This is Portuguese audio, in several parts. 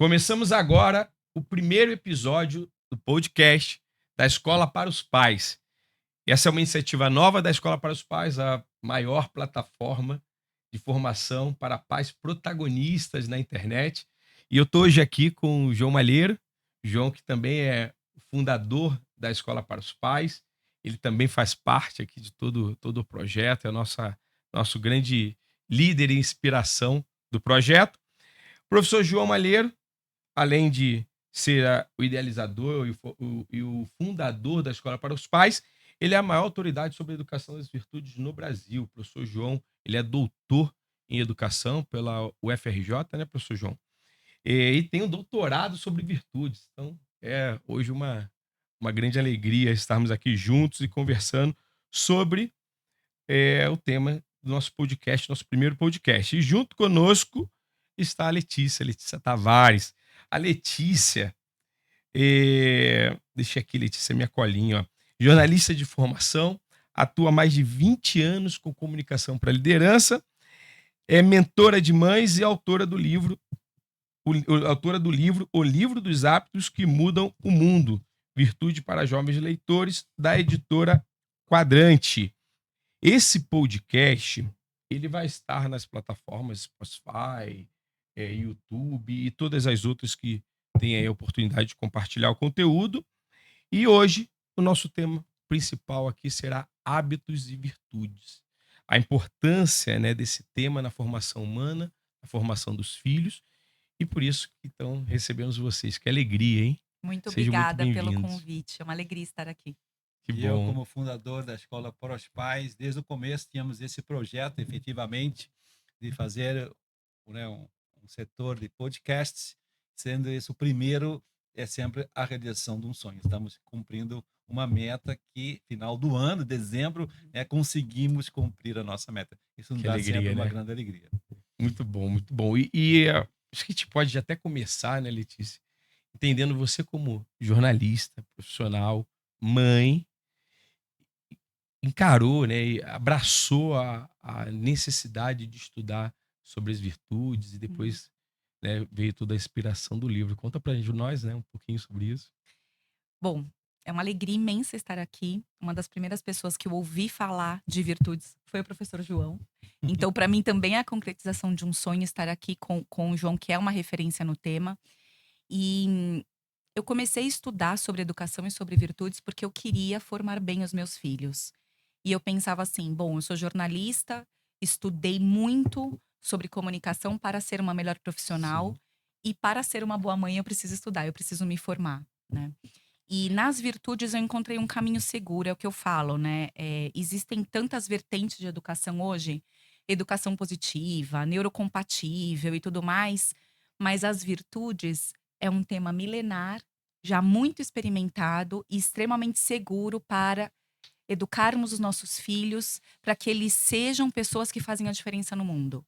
Começamos agora o primeiro episódio do podcast da Escola para os Pais. Essa é uma iniciativa nova da Escola para os Pais, a maior plataforma de formação para pais protagonistas na internet. E eu estou hoje aqui com o João Malheiro, João que também é o fundador da Escola para os Pais. Ele também faz parte aqui de todo o projeto, é nosso grande líder e inspiração do projeto. O professor João Malheiro, além de ser o idealizador e o fundador da Escola para os Pais, ele é a maior autoridade sobre a educação das virtudes no Brasil. O professor João, ele é doutor em educação pela UFRJ, né, professor João? E tem um doutorado sobre virtudes. Então, é hoje uma grande alegria estarmos aqui juntos e conversando sobre o tema do nosso podcast, nosso primeiro podcast. E junto conosco está a Letícia Tavares. A Letícia, deixa aqui, Letícia, minha colinha, ó. Jornalista de formação, atua há mais de 20 anos com comunicação para liderança, é mentora de mães e autora do livro, O Livro dos Hábitos que Mudam o Mundo, Virtude para Jovens Leitores, da editora Quadrante. Esse podcast, ele vai estar nas plataformas Spotify, YouTube e todas as outras que têm aí a oportunidade de compartilhar o conteúdo. E hoje, o nosso tema principal aqui será hábitos e virtudes. A importância, né, desse tema na formação humana, na formação dos filhos. E por isso, então, recebemos vocês. Que alegria, hein? Muito Sejam muito obrigada pelo bem-vindos. convite. É uma alegria estar aqui. Que E eu, bom. como fundador da Escola para os Pais, desde o começo tínhamos esse projeto, efetivamente, de fazer, né, um setor de podcasts, sendo esse o primeiro, é sempre a realização de um sonho. Estamos cumprindo uma meta que, final do ano, dezembro, conseguimos cumprir a nossa meta. Isso nos Que dá alegria, sempre uma né? grande alegria. Muito bom, muito bom. Acho que a gente pode até começar, né, Letícia? Entendendo você como jornalista, profissional, mãe, encarou, né, e abraçou a necessidade de estudar sobre as virtudes e depois, né, veio toda a inspiração do livro. Conta pra gente, nós, né, um pouquinho sobre isso. Bom, é uma alegria imensa estar aqui. Uma das primeiras pessoas que eu ouvi falar de virtudes foi o professor João. Então, para mim também é a concretização de um sonho estar aqui com o João, que é uma referência no tema. E eu comecei a estudar sobre educação e sobre virtudes porque eu queria formar bem os meus filhos. E eu pensava assim: bom, eu sou jornalista, estudei muito sobre comunicação para ser uma melhor profissional Sim, e para ser uma boa mãe eu preciso estudar, eu preciso me formar, né? E nas virtudes eu encontrei um caminho seguro, é o que eu falo, né? Existem tantas vertentes de educação hoje, educação positiva, neurocompatível e tudo mais, mas as virtudes é um tema milenar, já muito experimentado e extremamente seguro para educarmos os nossos filhos para que eles sejam pessoas que fazem a diferença no mundo.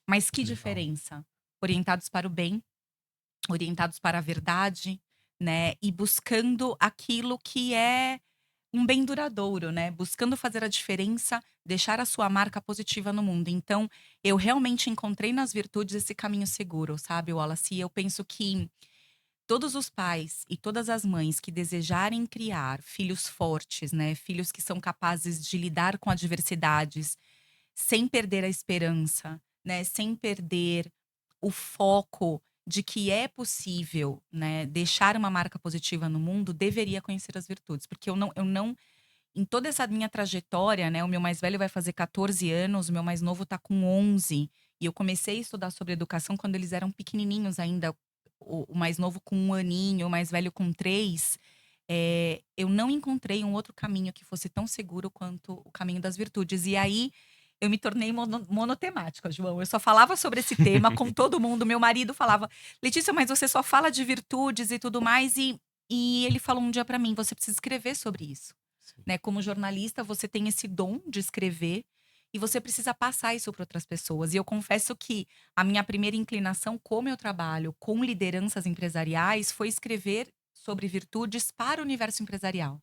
Mas que legal. diferença? Orientados para o bem, orientados para a verdade, né? E buscando aquilo que é um bem duradouro, né? Buscando fazer a diferença, deixar a sua marca positiva no mundo. Então, eu realmente encontrei nas virtudes esse caminho seguro, sabe, Wallace? E eu penso que todos os pais e todas as mães que desejarem criar filhos fortes, né, filhos que são capazes de lidar com adversidades sem perder a esperança, né, sem perder o foco de que é possível, né, deixar uma marca positiva no mundo, deveria conhecer as virtudes, porque eu não em toda essa minha trajetória, né, o meu mais velho vai fazer 14 anos, o meu mais novo tá com 11, e eu comecei a estudar sobre educação quando eles eram pequenininhos ainda, o mais novo com 1 aninho, o mais velho com 3. Eu não encontrei um outro caminho que fosse tão seguro quanto o caminho das virtudes. E aí, eu me tornei monotemática, João. Eu só falava sobre esse tema com todo mundo. Meu marido falava: "Letícia, mas você só fala de virtudes e tudo mais", e ele falou um dia pra mim: "Você precisa escrever sobre isso", Sim, né. Como jornalista, você tem esse dom de escrever e você precisa passar isso para outras pessoas. E eu confesso que a minha primeira inclinação, como eu trabalho com lideranças empresariais, foi escrever sobre virtudes para o universo empresarial.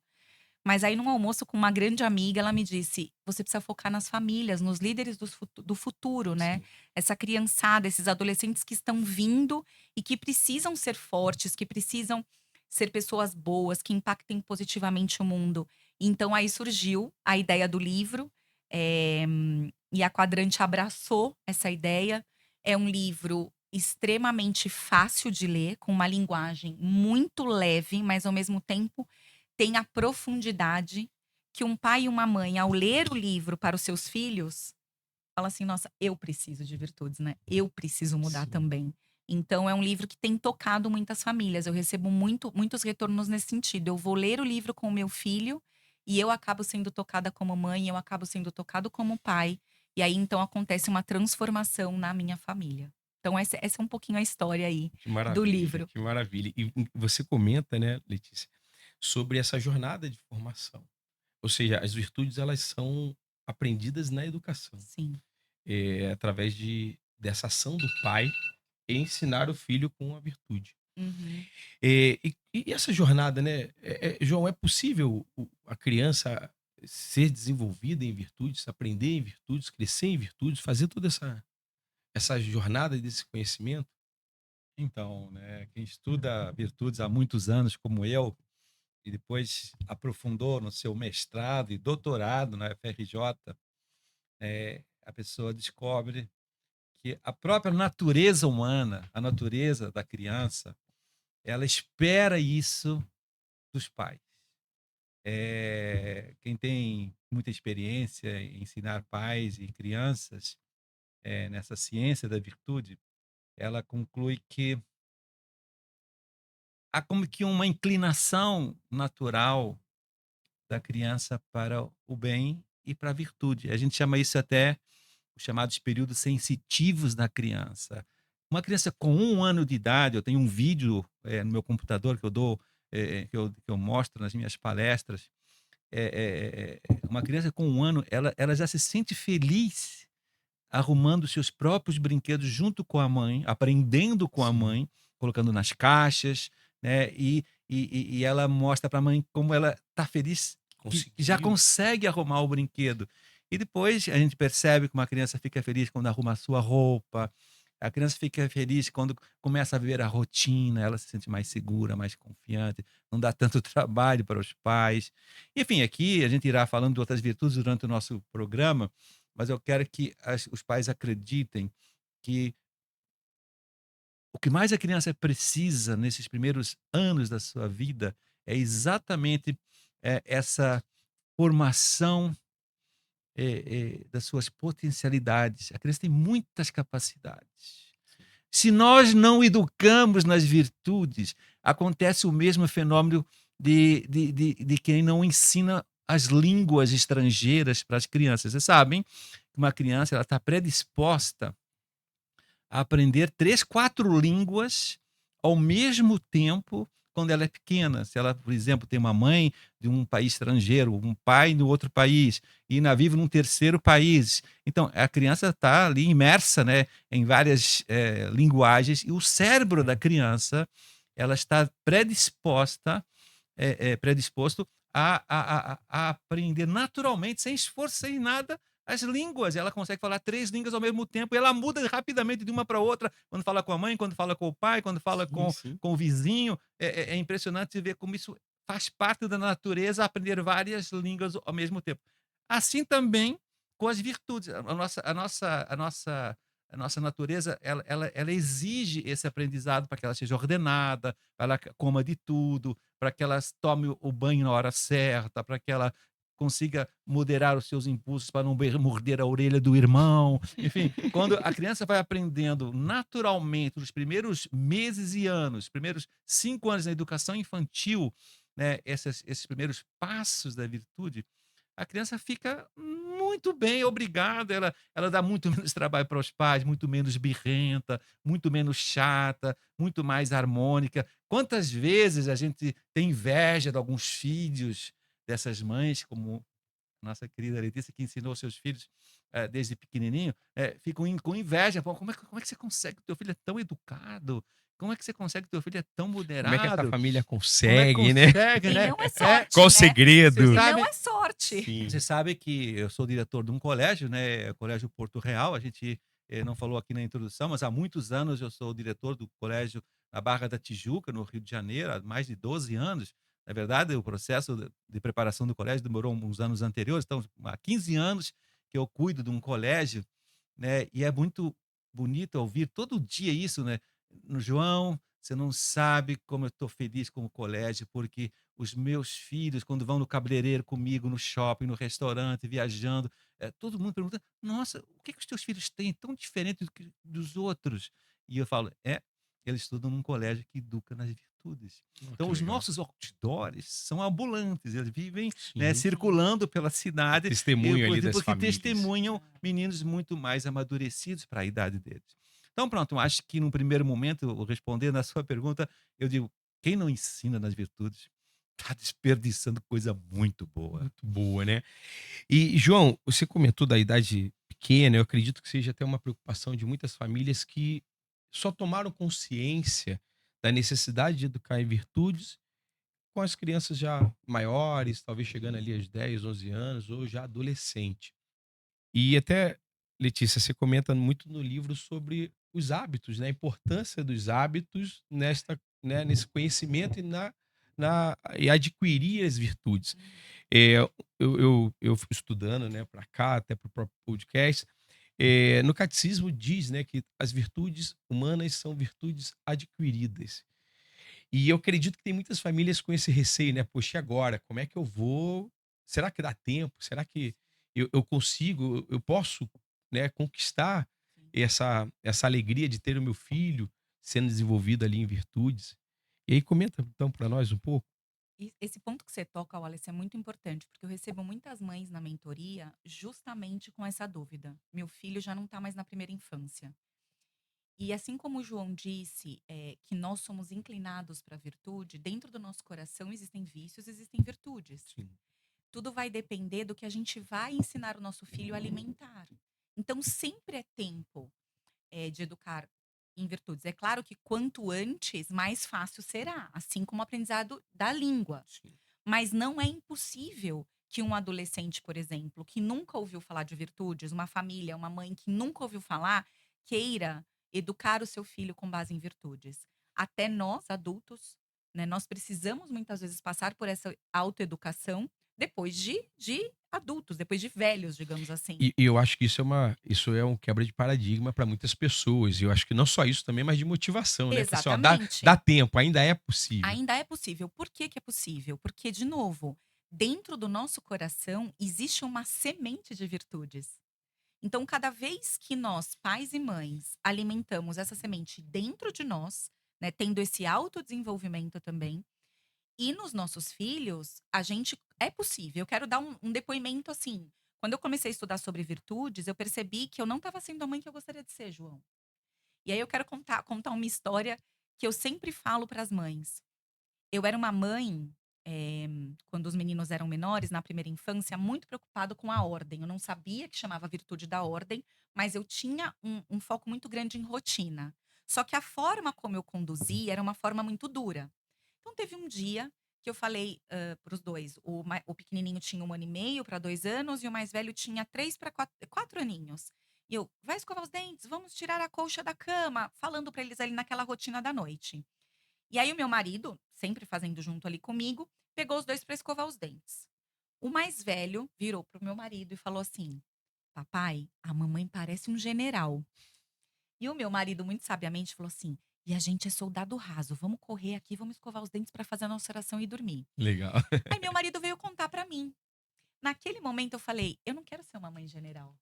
Mas aí num almoço com uma grande amiga, ela me disse: "Você precisa focar nas famílias, nos líderes do futuro, né. Sim. Essa criançada, esses adolescentes que estão vindo e que precisam ser fortes, que precisam ser pessoas boas, que impactem positivamente o mundo". Então aí surgiu a ideia do livro, e a Quadrante abraçou essa ideia. É um livro extremamente fácil de ler, com uma linguagem muito leve, mas ao mesmo tempo tem a profundidade que um pai e uma mãe, ao ler o livro para os seus filhos, fala assim: "Nossa, eu preciso de virtudes, né, eu preciso mudar Sim. também". Então é um livro que tem tocado muitas famílias, eu recebo muitos retornos nesse sentido. Eu vou ler o livro com o meu filho, e eu acabo sendo tocada como mãe, eu acabo sendo tocado como pai, e aí então acontece uma transformação na minha família. Então essa é um pouquinho a história aí Que do maravilha, livro. que maravilha. E você comenta, né, Letícia, sobre essa jornada de formação. Ou seja, as virtudes elas são aprendidas na educação, Sim. através dessa ação do pai em ensinar o filho com a virtude. Uhum. E essa jornada, né, João, é possível a criança ser desenvolvida em virtudes, aprender em virtudes, crescer em virtudes, fazer toda essa jornada desse conhecimento? Então, né, quem estuda virtudes há muitos anos, como eu, e depois aprofundou no seu mestrado e doutorado na FRJ, a pessoa descobre que a própria natureza humana, a natureza da criança, ela espera isso dos pais. Quem tem muita experiência em ensinar pais e crianças, nessa ciência da virtude, ela conclui que há como que uma inclinação natural da criança para o bem e para a virtude. A gente chama isso até os chamados períodos sensitivos da criança. Uma criança com 1 ano de idade, eu tenho um vídeo no meu computador que eu dou, que eu mostro nas minhas palestras. Uma criança com 1 ano, ela já se sente feliz arrumando seus próprios brinquedos junto com a mãe, aprendendo com a Sim. mãe, colocando nas caixas, né? E ela mostra para a mãe como ela está feliz que já Conseguiu. consegue arrumar o brinquedo. E depois a gente percebe que uma criança fica feliz quando arruma a sua roupa, a criança fica feliz quando começa a viver a rotina, ela se sente mais segura, mais confiante, não dá tanto trabalho para os pais. Enfim, aqui a gente irá falando de outras virtudes durante o nosso programa, mas eu quero que os pais acreditem que o que mais a criança precisa nesses primeiros anos da sua vida é exatamente essa formação das suas potencialidades. A criança tem muitas capacidades. Se nós não educamos nas virtudes, acontece o mesmo fenômeno de quem não ensina as línguas estrangeiras para as crianças. Vocês sabem que uma criança ela está predisposta a aprender 3, 4 línguas ao mesmo tempo quando ela é pequena. Se ela, por exemplo, tem uma mãe de um país estrangeiro, um pai no outro país, e ainda vive num terceiro país. Então, a criança está ali imersa, né, em várias linguagens, e o cérebro da criança ela está predisposto a aprender naturalmente, sem esforço, sem nada, as línguas. Ela consegue falar 3 línguas ao mesmo tempo, e ela muda rapidamente de uma para outra, quando fala com a mãe, quando fala com o pai, quando fala Sim, com sim. o vizinho. É impressionante ver como isso faz parte da natureza, aprender várias línguas ao mesmo tempo. Assim também com as virtudes. A nossa natureza, ela exige esse aprendizado para que ela seja ordenada, para que ela coma de tudo, para que ela tome o banho na hora certa, para que ela consiga moderar os seus impulsos para não morder a orelha do irmão. Enfim, quando a criança vai aprendendo naturalmente, nos primeiros meses e anos, primeiros 5 anos na educação infantil, né, esses primeiros passos da virtude, a criança fica muito bem, obrigada. Ela dá muito menos trabalho para os pais, muito menos birrenta, muito menos chata, muito mais harmônica. Quantas vezes a gente tem inveja de alguns filhos dessas mães, como nossa querida Letícia, que ensinou seus filhos desde pequenininho, ficam com inveja. Pô, como é que você consegue? Teu filho é tão educado. Como é que você consegue? Teu filho é tão Como é que essa moderado. família Como é que consegue, né? consegue, E né? não é sorte, Qual o né? segredo? Você E sabe, não é sorte. Sim. você sabe que eu sou diretor de um colégio, né? O Colégio Porto Real. A gente não falou aqui na introdução, mas há muitos anos eu sou o diretor do colégio na Barra da Tijuca, no Rio de Janeiro, há mais de 12 anos. Na verdade, o processo de preparação do colégio demorou uns anos anteriores, então há 15 anos que eu cuido de um colégio, né? E é muito bonito ouvir todo dia isso, né? No João, você não sabe como eu estou feliz com o colégio, porque os meus filhos, quando vão no cabeleireiro comigo, no shopping, no restaurante, viajando, todo mundo pergunta: Nossa, o que os teus filhos têm tão diferente dos outros? E eu falo: eles estudam num colégio que educa nas virtudes. Oh, Então, que os legal. nossos outdoors são ambulantes, eles vivem, né, Sim. circulando pela cidade, Testemunho ali das porque famílias. testemunham meninos muito mais amadurecidos para a idade deles. Então, pronto, eu acho que num primeiro momento, respondendo a sua pergunta, eu digo: quem não ensina nas virtudes está desperdiçando coisa muito boa. Muito boa, né? E, João, você comentou da idade pequena, eu acredito que seja até uma preocupação de muitas famílias que só tomaram consciência da necessidade de educar em virtudes com as crianças já maiores, talvez chegando ali aos 10, 11 anos, ou já adolescente. E até, Letícia, você comenta muito no livro sobre os hábitos, né? A importância dos hábitos nesse conhecimento e adquirir as virtudes. É, eu fui estudando, né, para cá, até para o próprio podcast. No catecismo diz, né, que as virtudes humanas são virtudes adquiridas. E eu acredito que tem muitas famílias com esse receio, né? Poxa, e agora? Como é que eu vou? Será que dá tempo? Será que eu consigo? Eu posso, né, conquistar essa alegria de ter o meu filho sendo desenvolvido ali em virtudes? E aí comenta então para nós um pouco. E esse ponto que você toca, Wallace, é muito importante, porque eu recebo muitas mães na mentoria justamente com essa dúvida. Meu filho já não está mais na primeira infância. E assim como o João disse, que nós somos inclinados para a virtude, dentro do nosso coração existem vícios, existem virtudes. Sim. Tudo vai depender do que a gente vai ensinar o nosso filho a alimentar. Então, sempre é tempo de educar em virtudes. É claro que quanto antes, mais fácil será, assim como o aprendizado da língua. Sim. Mas não é impossível que um adolescente, por exemplo, que nunca ouviu falar de virtudes, uma família, uma mãe que nunca ouviu falar, queira educar o seu filho com base em virtudes. Até nós, adultos, né, nós precisamos muitas vezes passar por essa autoeducação depois de adultos, depois de velhos, digamos assim. E eu acho que isso é um quebra de paradigma para muitas pessoas. E eu acho que não só isso também, mas de motivação, né? Fala assim, ó, dá Exatamente. tempo, ainda é possível. Ainda é possível. Por que que é possível? Porque, de novo, dentro do nosso coração existe uma semente de virtudes. Então, cada vez que nós, pais e mães, alimentamos essa semente dentro de nós, né, tendo esse autodesenvolvimento também, e nos nossos filhos, a gente é possível. Eu quero dar um depoimento assim. Quando eu comecei a estudar sobre virtudes, eu percebi que eu não estava sendo a mãe que eu gostaria de ser, João. E aí eu quero contar uma história que eu sempre falo para as mães. Eu era uma mãe, eh, quando os meninos eram menores, na primeira infância, muito preocupado com a ordem. Eu não sabia que chamava virtude da ordem, mas eu tinha um foco muito grande em rotina. Só que a forma como eu conduzia era uma forma muito dura. Então teve um dia que eu falei para os dois, o pequenininho tinha 1 ano e meio para 2 anos e o mais velho tinha 3 para 4 aninhos. E eu, vai escovar os dentes, vamos tirar a colcha da cama, falando para eles ali naquela rotina da noite. E aí o meu marido, sempre fazendo junto ali comigo, pegou os dois para escovar os dentes. O mais velho virou pro meu marido e falou assim: "Papai, a mamãe parece um general". E o meu marido muito sabiamente falou assim: "E a gente é soldado raso, vamos correr aqui, vamos escovar os dentes para fazer a nossa oração e dormir". Legal. Aí meu marido veio contar para mim. Naquele momento eu falei: "Eu não quero ser uma mãe general.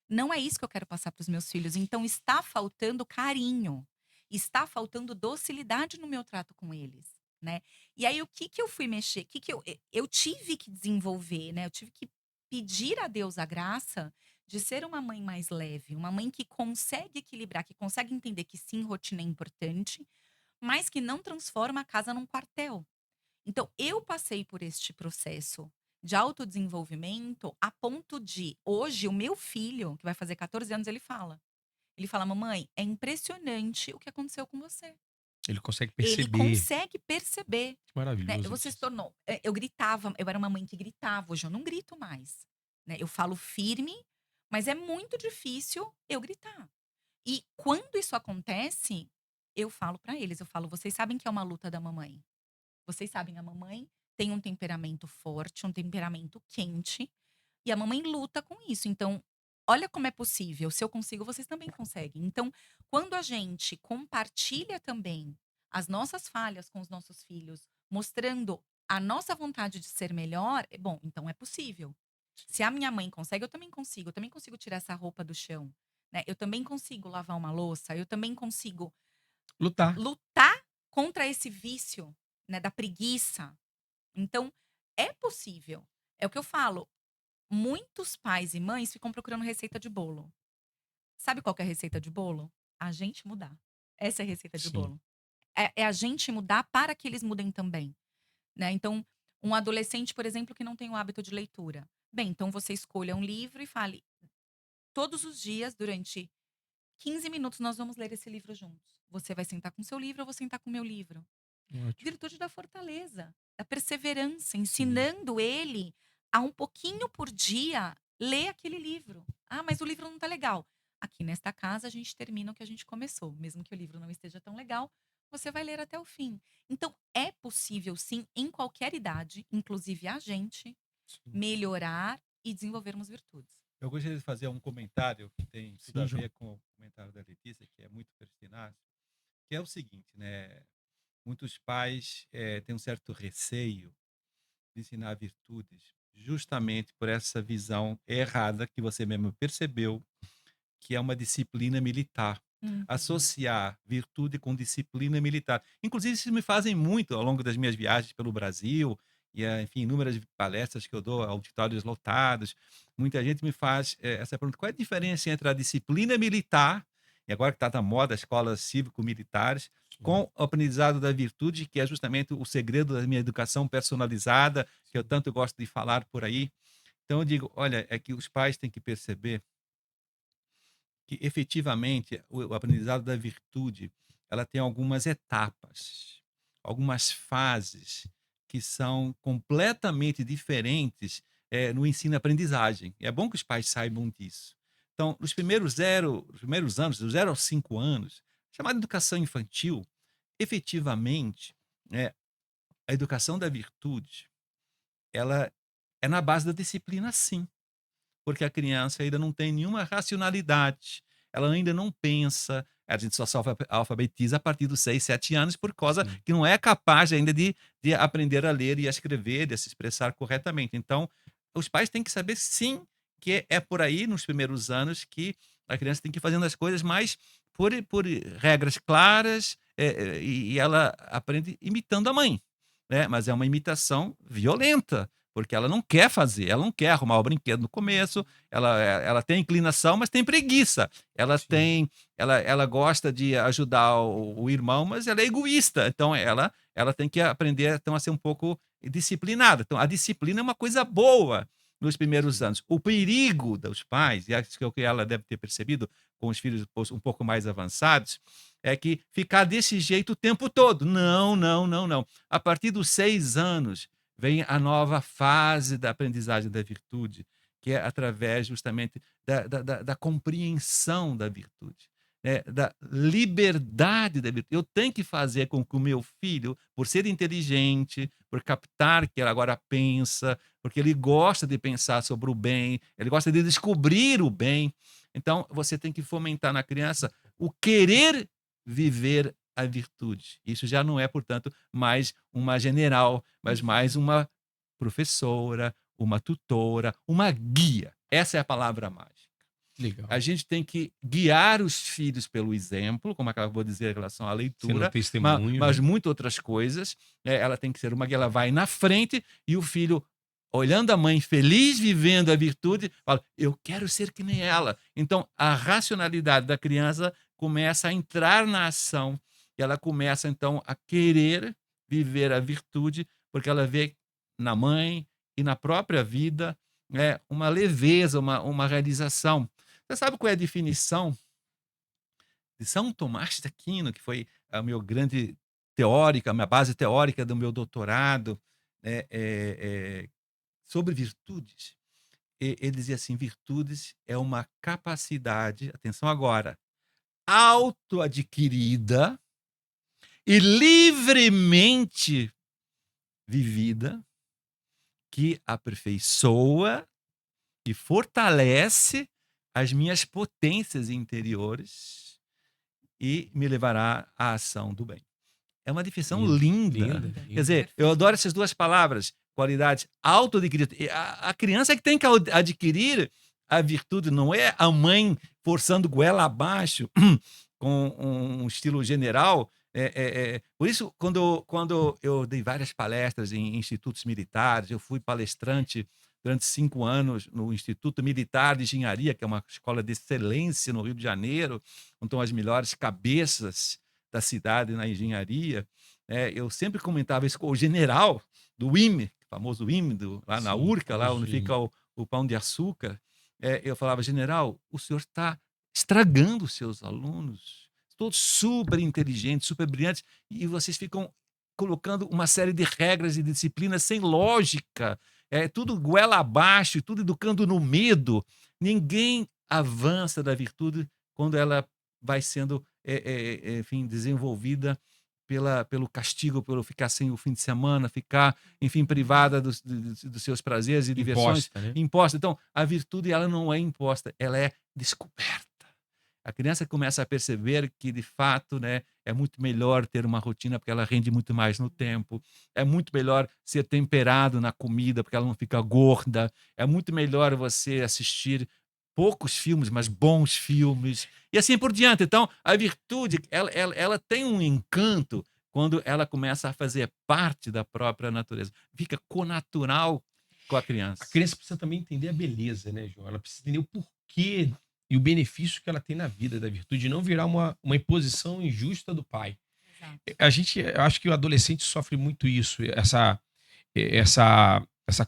Não é isso que eu quero passar para os meus filhos. Então está faltando carinho, está faltando docilidade no meu trato com eles, né. E aí o que que eu fui mexer, que eu tive que desenvolver, né, eu tive que pedir a Deus a graça de ser uma mãe mais leve, uma mãe que consegue equilibrar, que consegue entender que sim, rotina é importante, mas que não transforma a casa num quartel. Então eu passei por este processo de autodesenvolvimento a ponto de, hoje, o meu filho, que vai fazer 14 anos, ele fala: "Mamãe, é impressionante o que aconteceu com você". Ele consegue Ele perceber. consegue perceber, Que né. maravilhoso Você se isso. tornou eu gritava, eu era uma mãe que gritava, hoje eu não grito mais, né. Eu falo firme, mas é muito difícil eu gritar. E quando isso acontece, eu falo pra eles, eu falo: "Vocês sabem que é uma luta da mamãe. Vocês sabem, a mamãe tem um temperamento forte, um temperamento quente, e a mamãe luta com isso. Então, olha como é possível. Se eu consigo, vocês também conseguem". Então, quando a gente compartilha também as nossas falhas com os nossos filhos, mostrando a nossa vontade de ser melhor, bom, então é possível. Se a minha mãe consegue, eu também consigo tirar essa roupa do chão, né? Eu também consigo lavar uma louça, eu também consigo Lutar. lutar contra esse vício, né, da preguiça. Então, é possível. É o que eu falo, muitos pais e mães ficam procurando receita de bolo. Sabe qual que é a receita de bolo? A gente mudar. Essa é a receita de Sim. bolo. É a gente mudar para que eles mudem também, né. Então, um adolescente, por exemplo, que não tem o hábito de leitura. Bem, então você escolha um livro e fale: "Todos os dias, durante 15 minutos, nós vamos ler esse livro juntos. Você vai sentar com o seu livro, eu vou sentar com o meu livro". Ótimo. Virtude da fortaleza, da perseverança, Sim. ensinando ele a um pouquinho por dia ler aquele livro. "Ah, mas o livro não tá legal". Aqui nesta casa a gente termina o que a gente começou, mesmo que o livro não esteja tão legal, você vai ler até o fim. Então é possível sim, em qualquer idade, inclusive a gente, Sim. melhorar e desenvolvermos virtudes. Eu gostaria de fazer um comentário que tem tudo a Sim, João. ver com o comentário da Letícia, que é muito pertinaz, que é o seguinte, né? Muitos pais têm um certo receio de ensinar virtudes, justamente por essa visão errada que você mesmo percebeu, que é uma disciplina militar. Uhum. Associar virtude com disciplina militar. Inclusive, isso me fazem muito ao longo das minhas viagens pelo Brasil, e, enfim, inúmeras palestras que eu dou, auditórios lotados. Muita gente me faz essa pergunta: qual é a diferença entre a disciplina militar, e agora que está na moda, as escolas cívico-militares, Sim. com o aprendizado da virtude, que é justamente o segredo da minha educação personalizada, que eu tanto gosto de falar por aí. Então, eu digo: olha, é que os pais têm que perceber que efetivamente o aprendizado da virtude, ela tem algumas etapas, algumas fases que são completamente diferentes, no ensino-aprendizagem. É bom que os pais saibam disso. Então, os primeiros anos, dos 0 aos 5 anos, chamada educação infantil, efetivamente, né, a educação da virtude, ela é na base da disciplina, sim. Porque a criança ainda não tem nenhuma racionalidade, ela ainda não pensa, a gente só se alfabetiza a partir dos 6, 7 anos, por causa Sim. que não é capaz ainda de aprender a ler e a escrever, de se expressar corretamente. Então, os pais têm que saber sim, que é por aí, nos primeiros anos, que a criança tem que ir fazendo as coisas mais por regras claras, e ela aprende imitando a mãe, né, mas é uma imitação violenta, porque ela não quer fazer, ela não quer arrumar o brinquedo no começo, ela tem inclinação, mas tem preguiça. Ela Sim. tem ela gosta de ajudar o irmão, mas ela é egoísta, então ela tem que aprender, então, a ser um pouco disciplinada. Então a disciplina é uma coisa boa nos primeiros Sim. anos. O perigo dos pais, e acho que é o que ela deve ter percebido com os filhos um pouco mais avançados, é que ficar desse jeito o tempo todo. Não, não, não, não. A partir dos 6 anos, vem a nova fase da aprendizagem da virtude, que é através justamente da compreensão da virtude, né? Da liberdade da virtude. Eu tenho que fazer com que o meu filho, por ser inteligente, por captar que ele agora pensa, porque ele gosta de pensar sobre o bem, ele gosta de descobrir o bem. Então, você tem que fomentar na criança o querer viver a virtude. Isso já não é, portanto, mais uma general, mas mais Uhum. uma professora, uma tutora, uma guia. Essa é a palavra mágica. A Legal. gente tem que guiar os filhos pelo exemplo, como acabou de dizer em relação à Sendo um leitura, testemunho, mas né? muitas outras coisas. Ela tem que ser uma guia, ela vai na frente e o filho, olhando a mãe feliz, vivendo a virtude, fala: eu quero ser que nem ela. Então, a racionalidade da criança começa a entrar na ação e ela começa, então, a querer viver a virtude, porque ela vê na mãe e na própria vida, uma leveza, uma realização. Você sabe qual é a definição de São Tomás de Aquino, que foi a meu grande teórica, a minha base teórica do meu doutorado, sobre virtudes? Ele dizia assim: virtudes é uma capacidade, atenção agora, autoadquirida e livremente vivida, que aperfeiçoa e fortalece as minhas potências interiores e me levará à ação do bem. É uma definição linda. linda. Quer dizer, eu adoro essas duas palavras, qualidade autoadquirida. A criança é que tem que adquirir a virtude, não é a mãe forçando goela abaixo com um estilo general. Por isso, quando eu dei várias palestras em institutos militares, eu fui palestrante durante 5 anos no Instituto Militar de Engenharia, que é uma escola de excelência no Rio de Janeiro, onde estão as melhores cabeças da cidade na engenharia. Eu sempre comentava isso com o general do IME, famoso IME, lá na URCA, lá onde fica o Pão de Açúcar. Eu falava: general, o senhor está estragando os seus alunos, todos super inteligentes, super brilhantes, e vocês ficam colocando uma série de regras e disciplinas sem lógica, tudo goela abaixo, tudo educando no medo. Ninguém avança da virtude quando ela vai sendo, enfim, desenvolvida pelo castigo, pelo ficar sem o fim de semana, ficar, enfim, privada dos seus prazeres e diversões. Imposta, né? Imposta. Então, a virtude, ela não é imposta, ela é descoberta. A criança começa a perceber que, de fato, né, é muito melhor ter uma rotina, porque ela rende muito mais no tempo. É muito melhor ser temperado na comida, porque ela não fica gorda. É muito melhor você assistir poucos filmes, mas bons filmes. E assim por diante. Então, a virtude, ela tem um encanto quando ela começa a fazer parte da própria natureza. Fica connatural com a criança. A criança precisa também entender a beleza, né, João? Ela precisa entender o porquê e o benefício que ela tem na vida da virtude, e não virar uma imposição injusta do pai. Exato. Eu acho que o adolescente sofre muito isso, essa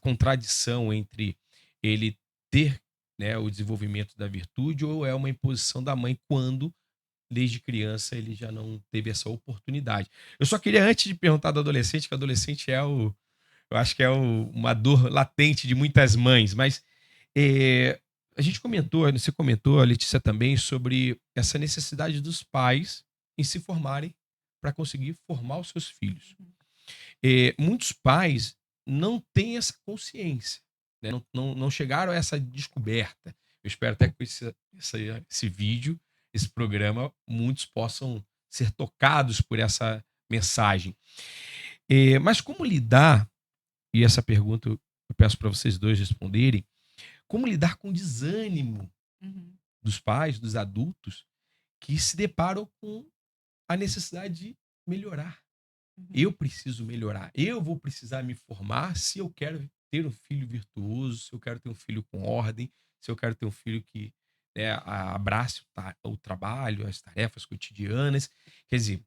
contradição entre ele ter, né, o desenvolvimento da virtude, ou é uma imposição da mãe quando, desde criança, ele já não teve essa oportunidade. Eu só queria, antes de perguntar do adolescente, que o adolescente eu acho que é uma dor latente de muitas mães, mas é, a gente comentou, você comentou, a Letícia também, sobre essa necessidade dos pais em se formarem para conseguir formar os seus filhos. Uhum. Muitos pais não têm essa consciência, né? Não chegaram a essa descoberta. Eu espero até que com esse vídeo, esse programa, muitos possam ser tocados por essa mensagem. Mas como lidar, e essa pergunta eu peço para vocês dois responderem, como lidar com o desânimo Uhum. dos pais, dos adultos, que se deparam com a necessidade de melhorar. Uhum. Eu preciso melhorar. Eu vou precisar me formar se eu quero ter um filho virtuoso, se eu quero ter um filho com ordem, se eu quero ter um filho que, né, abrace o trabalho, as tarefas cotidianas. Quer dizer,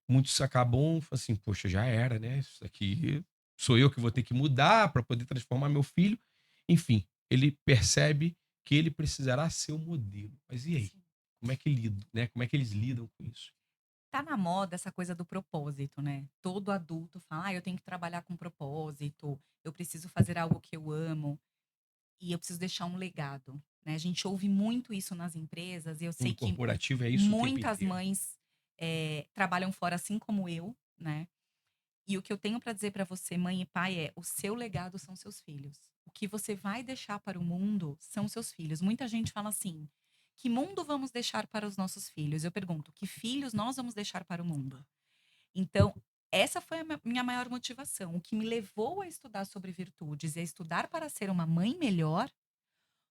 muitos acabam assim, poxa, já era, né? Isso aqui sou eu que vou ter que mudar para poder transformar meu filho. Enfim, ele percebe que ele precisará ser o modelo. Mas e aí? Sim. Como é que lido, né? Como é que eles lidam com isso? Tá na moda essa coisa do propósito, né? Todo adulto fala: "Ah, eu tenho que trabalhar com propósito, eu preciso fazer algo que eu amo e eu preciso deixar um legado", né? A gente ouve muito isso nas empresas e eu O sei que corporativo é isso o tempo muitas inteiro. mães, trabalham fora assim como eu, né? E o que eu tenho para dizer para você, mãe e pai, é: o seu legado são seus filhos. O que você vai deixar para o mundo são seus filhos. Muita gente fala assim: "Que mundo vamos deixar para os nossos filhos?" Eu pergunto: "Que filhos nós vamos deixar para o mundo?" Então, essa foi a minha maior motivação. O que me levou a estudar sobre virtudes e a estudar para ser uma mãe melhor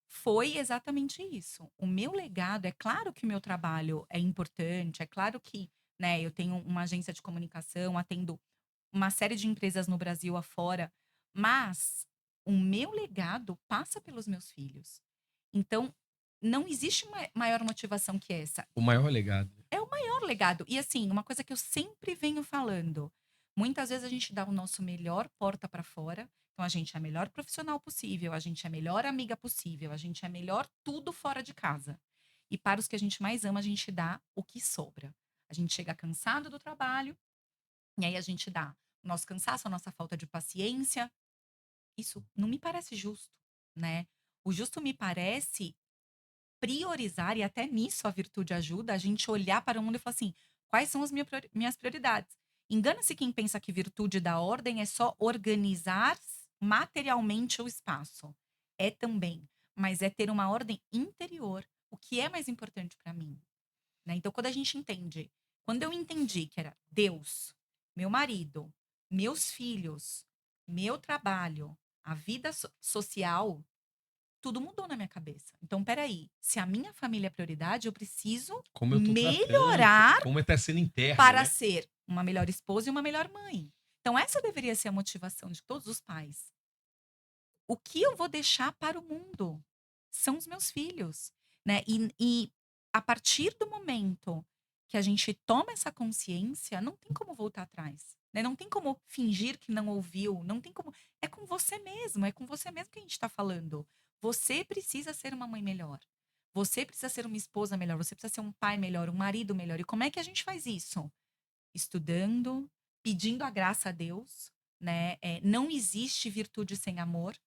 foi exatamente isso. O meu legado, é claro que o meu trabalho é importante, é claro que, né, eu tenho uma agência de comunicação, atendo uma série de empresas no Brasil afora, mas o meu legado passa pelos meus filhos. Então, não existe maior motivação que essa. O maior legado. É o maior legado. E assim, uma coisa que eu sempre venho falando, muitas vezes a gente dá o nosso melhor porta para fora, Então a gente é a melhor profissional possível, a gente é a melhor amiga possível, a gente é a melhor tudo fora de casa. E para os que a gente mais ama, a gente dá o que sobra. A gente chega cansado do trabalho, e aí a gente dá o nosso cansaço, a nossa falta de paciência. Isso não me parece justo, né? O justo me parece priorizar, e até nisso a virtude ajuda, a gente olhar para o mundo e falar assim: quais são as minhas prioridades? Engana-se quem pensa que virtude da ordem é só organizar materialmente o espaço. É também, mas é ter uma ordem interior. O que é mais importante para mim? Né? Então, quando eu entendi que era Deus, meu marido, meus filhos, meu trabalho, a vida social, tudo mudou na minha cabeça. Então, peraí, se a minha família é prioridade, eu preciso Como eu tô tratando, melhorar como está sendo interno, para né? ser uma melhor esposa e uma melhor mãe. Então, essa deveria ser a motivação de todos os pais. O que eu vou deixar para o mundo são os meus filhos, né? E a partir do momento que a gente toma essa consciência, não tem como voltar atrás, né? Não tem como fingir que não ouviu, não tem como. É com você mesmo, é com você mesmo que a gente está falando. Você precisa ser uma mãe melhor. Você precisa ser uma esposa melhor. Você precisa ser um pai melhor, um marido melhor. E como é que a gente faz isso? Estudando, pedindo a graça a Deus, né? Não existe virtude sem amor.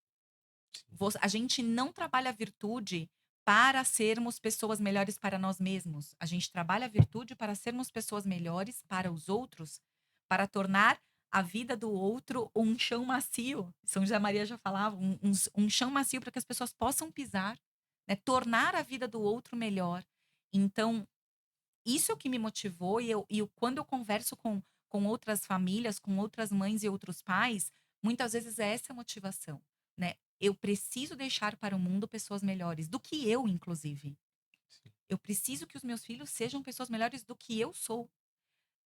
A gente não trabalha a virtude para sermos pessoas melhores para nós mesmos. A gente trabalha a virtude para sermos pessoas melhores para os outros, para tornar a vida do outro um chão macio. São José Maria já falava, um chão macio para que as pessoas possam pisar, né? Tornar a vida do outro melhor. Então, isso é o que me motivou quando eu converso com outras famílias, com outras mães e outros pais, muitas vezes é essa a motivação, né? Eu preciso deixar para o mundo pessoas melhores do que eu, inclusive. Sim. Eu preciso que os meus filhos sejam pessoas melhores do que eu sou,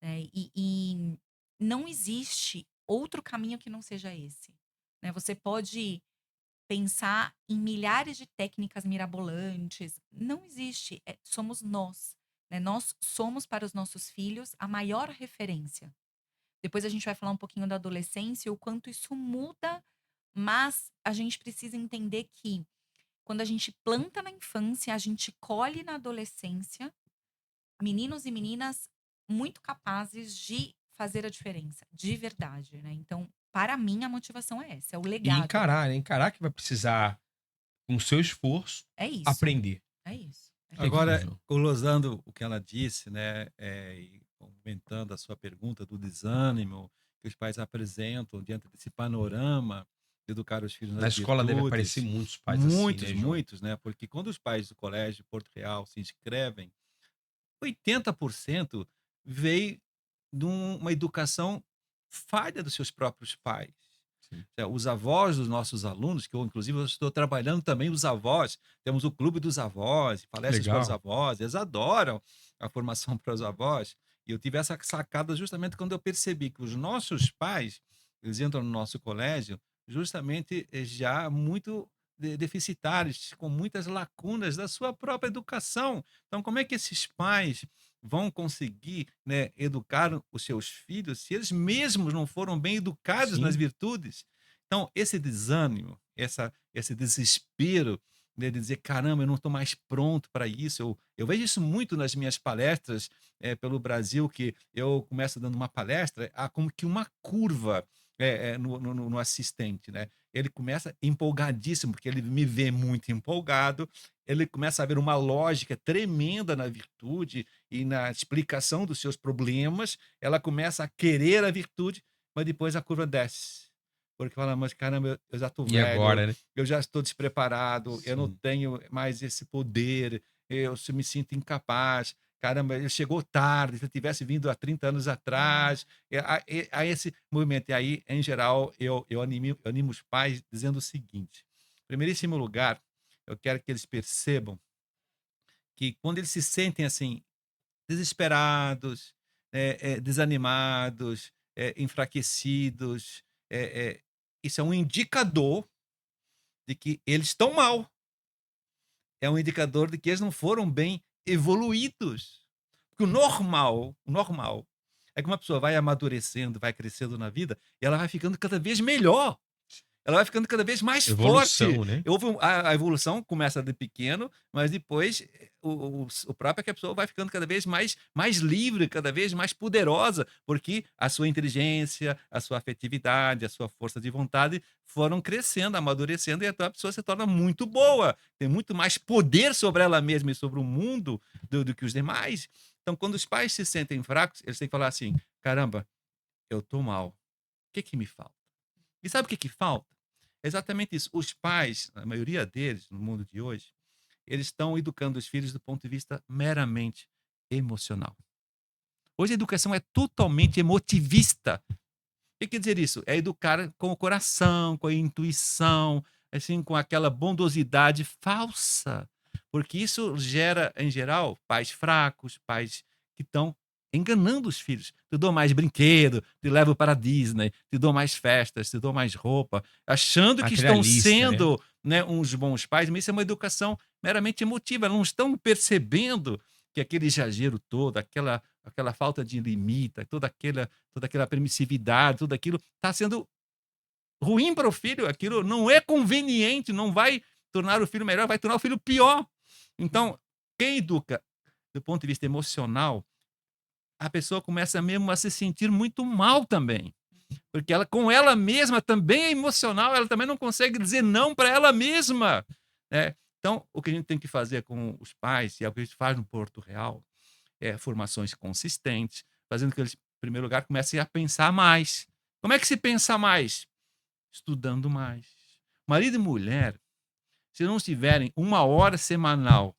né? E não existe outro caminho que não seja esse, né? Você pode pensar em milhares de técnicas mirabolantes. Não existe. Somos nós. Né? Nós somos para os nossos filhos a maior referência. Depois a gente vai falar um pouquinho da adolescência e o quanto isso muda, mas a gente precisa entender que quando a gente planta na infância, a gente colhe na adolescência meninos e meninas muito capazes de fazer a diferença, de verdade, né? Então, para mim, a motivação é essa, é o E legado. encarar, né? Encarar que vai precisar, com o seu esforço, É isso. aprender. É isso. É O que que isso. você Agora, achou? glosando o que ela disse, né, e comentando a sua pergunta do desânimo que os pais apresentam diante desse panorama de educar os filhos Na nas escola deve aparecer virtudes, muitos pais assim, muitos, né, João? muitos, né, porque quando os pais do colégio Porto Real se inscrevem, 80% veio de uma educação falha dos seus próprios pais. Sim. Os avós dos nossos alunos, que eu, inclusive, eu estou trabalhando também os avós, temos o clube dos avós, palestras para os Legal. avós, eles adoram a formação para os avós. E eu tive essa sacada justamente quando eu percebi que os nossos pais, eles entram no nosso colégio, justamente já muito deficitários, com muitas lacunas da sua própria educação. Então, como é que esses pais vão conseguir, né, educar os seus filhos se eles mesmos não foram bem educados nas Sim. virtudes? Então, esse desânimo, esse desespero, né, de dizer, caramba, eu não estou mais pronto para isso. Eu vejo isso muito nas minhas palestras pelo Brasil, que eu começo dando uma palestra, há como que uma curva no assistente, né? Ele começa empolgadíssimo, porque ele me vê muito empolgado, ele começa a ver uma lógica tremenda na virtude e na explicação dos seus problemas, ela começa a querer a virtude, mas depois a curva desce. Porque fala, mas caramba, eu já estou E velho, agora, né? eu já estou despreparado, eu não Sim. tenho mais esse poder, me sinto incapaz. Caramba, ele chegou tarde, se eu tivesse vindo há 30 anos atrás. A esse movimento. E aí, em geral, eu animo os pais dizendo o seguinte: em primeiríssimo lugar, eu quero que eles percebam que quando eles se sentem assim, desesperados, desanimados, enfraquecidos, isso é um indicador de que eles estão mal. É um indicador de que eles não foram bem evoluídos. Porque o normal é que uma pessoa vai amadurecendo, vai crescendo na vida e ela vai ficando cada vez melhor. ela vai ficando cada vez mais Evolução, forte. né? A evolução começa de pequeno, mas depois o próprio é que a pessoa vai ficando cada vez mais livre, cada vez mais poderosa, porque a sua inteligência, a sua afetividade, a sua força de vontade foram crescendo, amadurecendo, e então a pessoa se torna muito boa, tem muito mais poder sobre ela mesma e sobre o mundo do que os demais. Então, quando os pais se sentem fracos, eles têm que falar assim: caramba, eu tô mal. O que que me falta? E sabe o que que falta? É exatamente isso. Os pais, a maioria deles, no mundo de hoje, eles estão educando os filhos do ponto de vista meramente emocional. Hoje a educação é totalmente emotivista. O que quer dizer isso? É educar com o coração, com a intuição, assim, com aquela bondosidade falsa. Porque isso gera, em geral, pais fracos, pais que estão enganando os filhos. Te dou mais brinquedo, te levo para a Disney, te dou mais festas, te dou mais roupa, achando que estão Materialista, né? sendo, né, uns bons pais, mas isso é uma educação meramente emotiva. Não estão percebendo que aquele exagero todo, aquela falta de limite, toda aquela permissividade, tudo aquilo está sendo ruim para o filho. Aquilo não é conveniente, não vai tornar o filho melhor, vai tornar o filho pior. Então, quem educa do ponto de vista emocional, a pessoa começa mesmo a se sentir muito mal também. Porque ela, com ela mesma, também é emocional, ela também não consegue dizer não para ela mesma, né? Então, o que a gente tem que fazer com os pais, e é o que a gente faz no Porto Real, é formações consistentes, fazendo que eles, em primeiro lugar, comecem a pensar mais. Como é que se pensa mais? Estudando mais. Marido e mulher, se não tiverem 1 hora semanal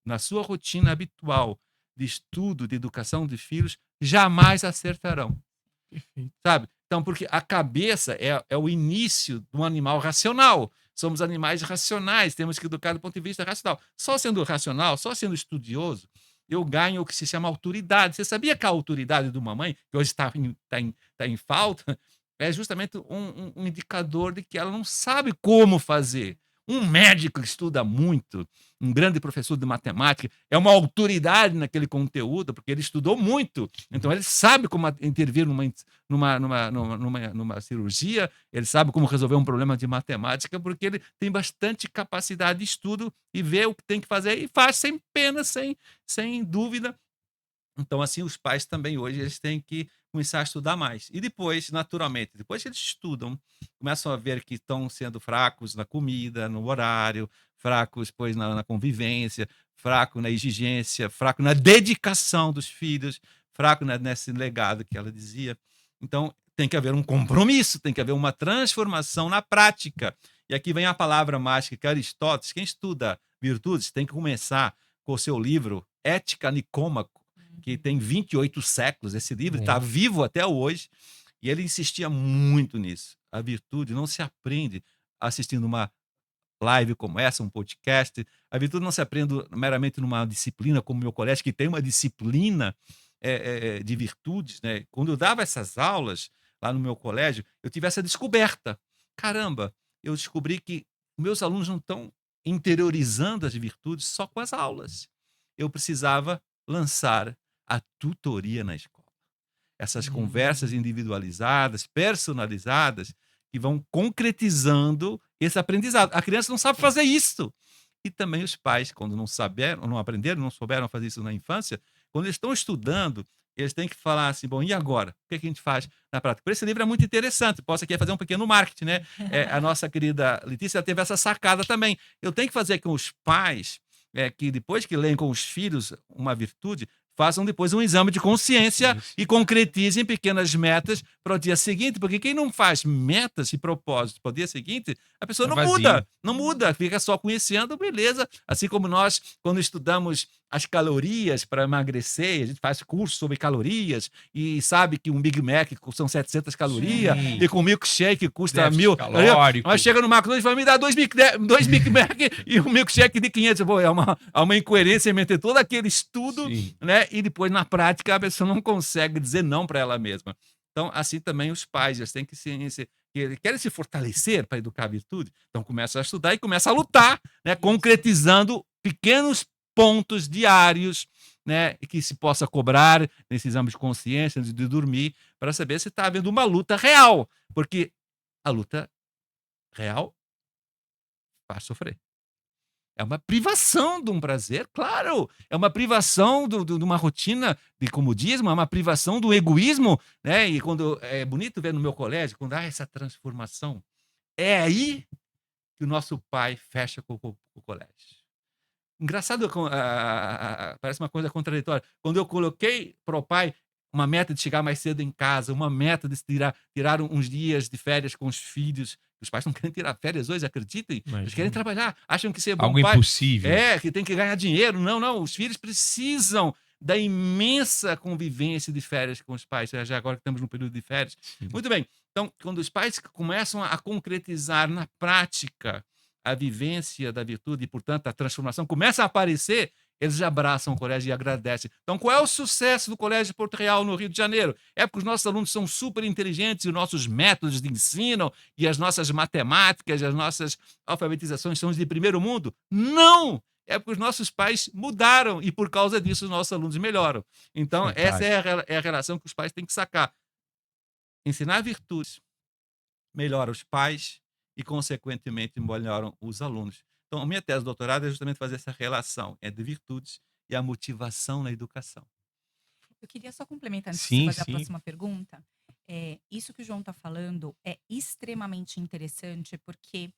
na sua rotina habitual de estudo, de educação de filhos, jamais acertarão. Perfeito. Sabe? Então, porque a cabeça é o início de um animal racional. Somos animais racionais, temos que educar do ponto de vista racional. Só sendo racional, só sendo estudioso, eu ganho o que se chama autoridade. Você sabia que a autoridade de uma mãe, que hoje está em falta, é justamente um indicador de que ela não sabe como fazer. Um médico que estuda muito, um grande professor de matemática, é uma autoridade naquele conteúdo, porque ele estudou muito. Então, ele sabe como intervir numa cirurgia, ele sabe como resolver um problema de matemática, porque ele tem bastante capacidade de estudo e vê o que tem que fazer e faz sem pena, sem dúvida. Então, assim, os pais também hoje eles têm que começar a estudar mais. E depois, naturalmente, depois que eles estudam, começam a ver que estão sendo fracos na comida, no horário, fracos, pois, na convivência, fraco na exigência, fraco na dedicação dos filhos, fraco nesse legado que ela dizia. Então, tem que haver um compromisso, tem que haver uma transformação na prática. E aqui vem a palavra mágica que Aristóteles, quem estuda virtudes, tem que começar com o seu livro Ética Nicômaco, que tem 28 séculos. Esse livro está vivo até hoje, e ele insistia muito nisso. A virtude não se aprende assistindo uma live como essa, um podcast. A virtude não se aprende meramente numa disciplina como o meu colégio, que tem uma disciplina de virtudes, né? Quando eu dava essas aulas lá no meu colégio, eu tive essa descoberta. Caramba, eu descobri que meus alunos não estão interiorizando as virtudes só com as aulas. Eu precisava lançar a tutoria na escola. Essas conversas individualizadas, personalizadas, que vão concretizando esse aprendizado. A criança não sabe fazer isso. E também os pais, quando não saberam, não aprenderam, não souberam fazer isso na infância, quando eles estão estudando, eles têm que falar assim: bom, e agora? O que a gente faz na prática? Por esse livro é muito interessante. Posso aqui fazer um pequeno marketing, né? A nossa querida Letícia teve essa sacada também. Eu tenho que fazer com os pais que depois que leem com os filhos uma virtude, façam depois um exame de consciência e concretizem pequenas metas para o dia seguinte, porque quem não faz metas e propósitos para o dia seguinte, a pessoa não muda, fica só conhecendo, beleza. Assim como nós, quando estudamos as calorias para emagrecer, a gente faz curso sobre calorias e sabe que um Big Mac são 700 calorias e com um milkshake custa 1.000. Mas chega no McDonald's e vai me dar dois Big Mac e um milkshake de 500. Pô, é uma incoerência entre todo aquele estudo, né? E depois, na prática, a pessoa não consegue dizer não para ela mesma. Então, assim também os pais, eles têm que querem se fortalecer para educar a virtude, então começam a estudar e começam a lutar, né? Concretizando pequenos pontos diários, né, que se possa cobrar nesse exame de consciência antes de dormir, para saber se está havendo uma luta real, porque a luta real, faz sofrer. É uma privação de um prazer, claro. É uma privação de uma rotina de comodismo, é uma privação do egoísmo, né? E quando é bonito ver no meu colégio, quando há essa transformação, é aí que o nosso pai fecha com o colégio. Engraçado, parece uma coisa contraditória. Quando eu coloquei para o pai uma meta de chegar mais cedo em casa, uma meta de tirar uns dias de férias com os filhos. Os pais não querem tirar férias hoje, acreditem. Eles querem Imagina. trabalhar, acham que ser bom Algo pai impossível. que tem que ganhar dinheiro. Não, não. Os filhos precisam da imensa convivência de férias com os pais, já agora que estamos no período de férias. Sim. Muito bem. Então, quando os pais começam a concretizar na prática a vivência da virtude e, portanto, a transformação começa a aparecer, eles abraçam o colégio e agradecem. Então, qual é o sucesso do Colégio Porto Real no Rio de Janeiro? É porque os nossos alunos são super inteligentes e os nossos métodos de ensino e as nossas matemáticas, as nossas alfabetizações são de primeiro mundo? Não! É porque os nossos pais mudaram e, por causa disso, os nossos alunos melhoram. Então, essa é a relação que os pais têm que sacar. Ensinar virtudes melhora os pais e, consequentemente, melhoram os alunos. Então, a minha tese de doutorado é justamente fazer essa relação entre virtudes e a motivação na educação. Eu queria só complementar antes de você Sim, fazer a sim. próxima pergunta. Isso que o João está falando é extremamente interessante, porque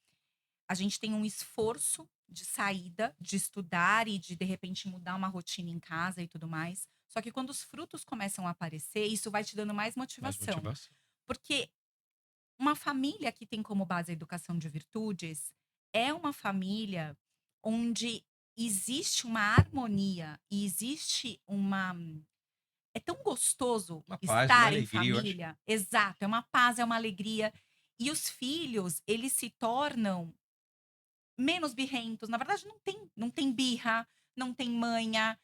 a gente tem um esforço de saída, de estudar e de repente mudar uma rotina em casa e tudo mais. Só que quando os frutos começam a aparecer, isso vai te dando mais Mais motivação. motivação. Porque uma família que tem como base a educação de virtudes é uma família onde existe uma harmonia e existe uma. É tão gostoso Uma paz, uma estar em alegria, eu acho. família. Exato, é uma paz, é uma alegria. E os filhos, eles se tornam menos birrentos. Na verdade, não tem birra, não tem manha.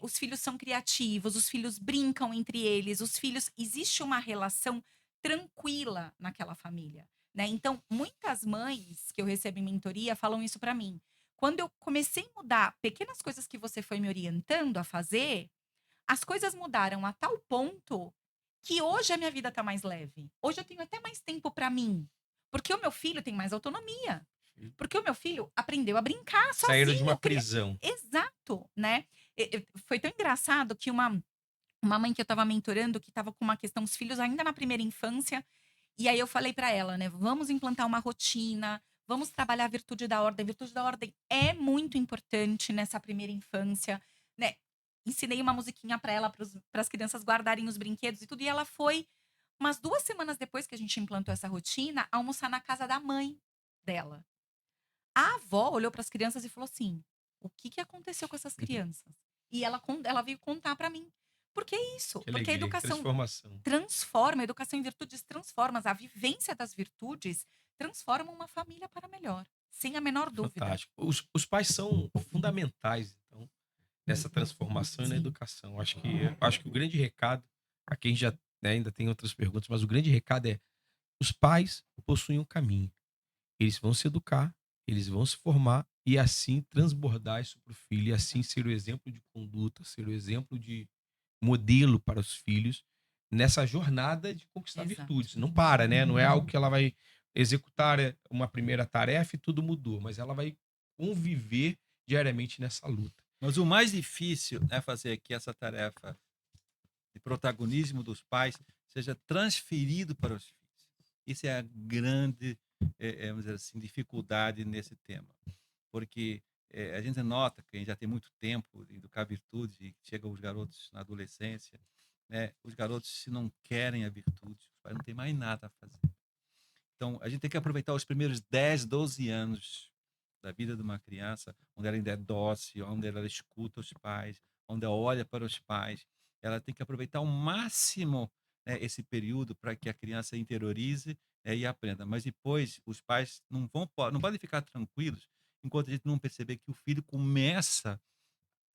Os filhos são criativos, os filhos brincam entre eles, os filhos. Existe uma relação tranquila naquela família. Né? Então, muitas mães que eu recebo em mentoria falam isso para mim. Quando eu comecei a mudar pequenas coisas que você foi me orientando a fazer, as coisas mudaram a tal ponto que hoje a minha vida tá mais leve. Hoje eu tenho até mais tempo para mim, porque o meu filho tem mais autonomia. Porque o meu filho aprendeu a brincar Saíram de uma sozinho. prisão. Exato, né? Foi tão engraçado que uma mãe que eu estava mentorando, que estava com uma questão, os filhos ainda na primeira infância, e aí eu falei para ela, né? Vamos implantar uma rotina, vamos trabalhar a virtude da ordem. A virtude da ordem é muito importante nessa primeira infância, né? Ensinei uma musiquinha para ela, para as crianças guardarem os brinquedos e tudo, e ela foi, umas 2 semanas depois que a gente implantou essa rotina, almoçar na casa da mãe dela. A avó olhou para as crianças e falou assim: "O que que aconteceu com essas crianças?" E ela veio contar para mim. Por que isso? Que Porque a alegria, que educação transformação. transforma, a educação em virtudes transforma, a vivência das virtudes transforma uma família para melhor, sem a menor dúvida. Fantástico. Os pais são fundamentais, então, nessa transformação e na Sim, educação. Acho que o grande recado, aqui a gente já, né, ainda tem outras perguntas, mas o grande recado é: os pais possuem um caminho. Eles vão se educar, eles vão se formar e assim transbordar isso para o filho, e assim exato, ser o exemplo de conduta, ser o exemplo de modelo para os filhos nessa jornada de conquistar exato. virtudes. Não para, né? Não é algo que ela vai executar uma primeira tarefa e tudo mudou, mas ela vai conviver diariamente nessa luta. Mas o mais difícil é fazer que essa tarefa de protagonismo dos pais seja transferido para os filhos. Isso é a grande, vamos dizer assim, dificuldade nesse tema. Porque a gente nota que a gente já tem muito tempo de educar virtude e chegam os garotos na adolescência, né? Os garotos, se não querem a virtude, os pais não têm mais nada a fazer. Então, a gente tem que aproveitar os primeiros 10, 12 anos da vida de uma criança, onde ela ainda é dócil, onde ela escuta os pais, onde ela olha para os pais. Ela tem que aproveitar ao máximo, né, esse período para que a criança interiorize, e aprenda. Mas depois, os pais não podem ficar tranquilos enquanto a gente não perceber que o filho começa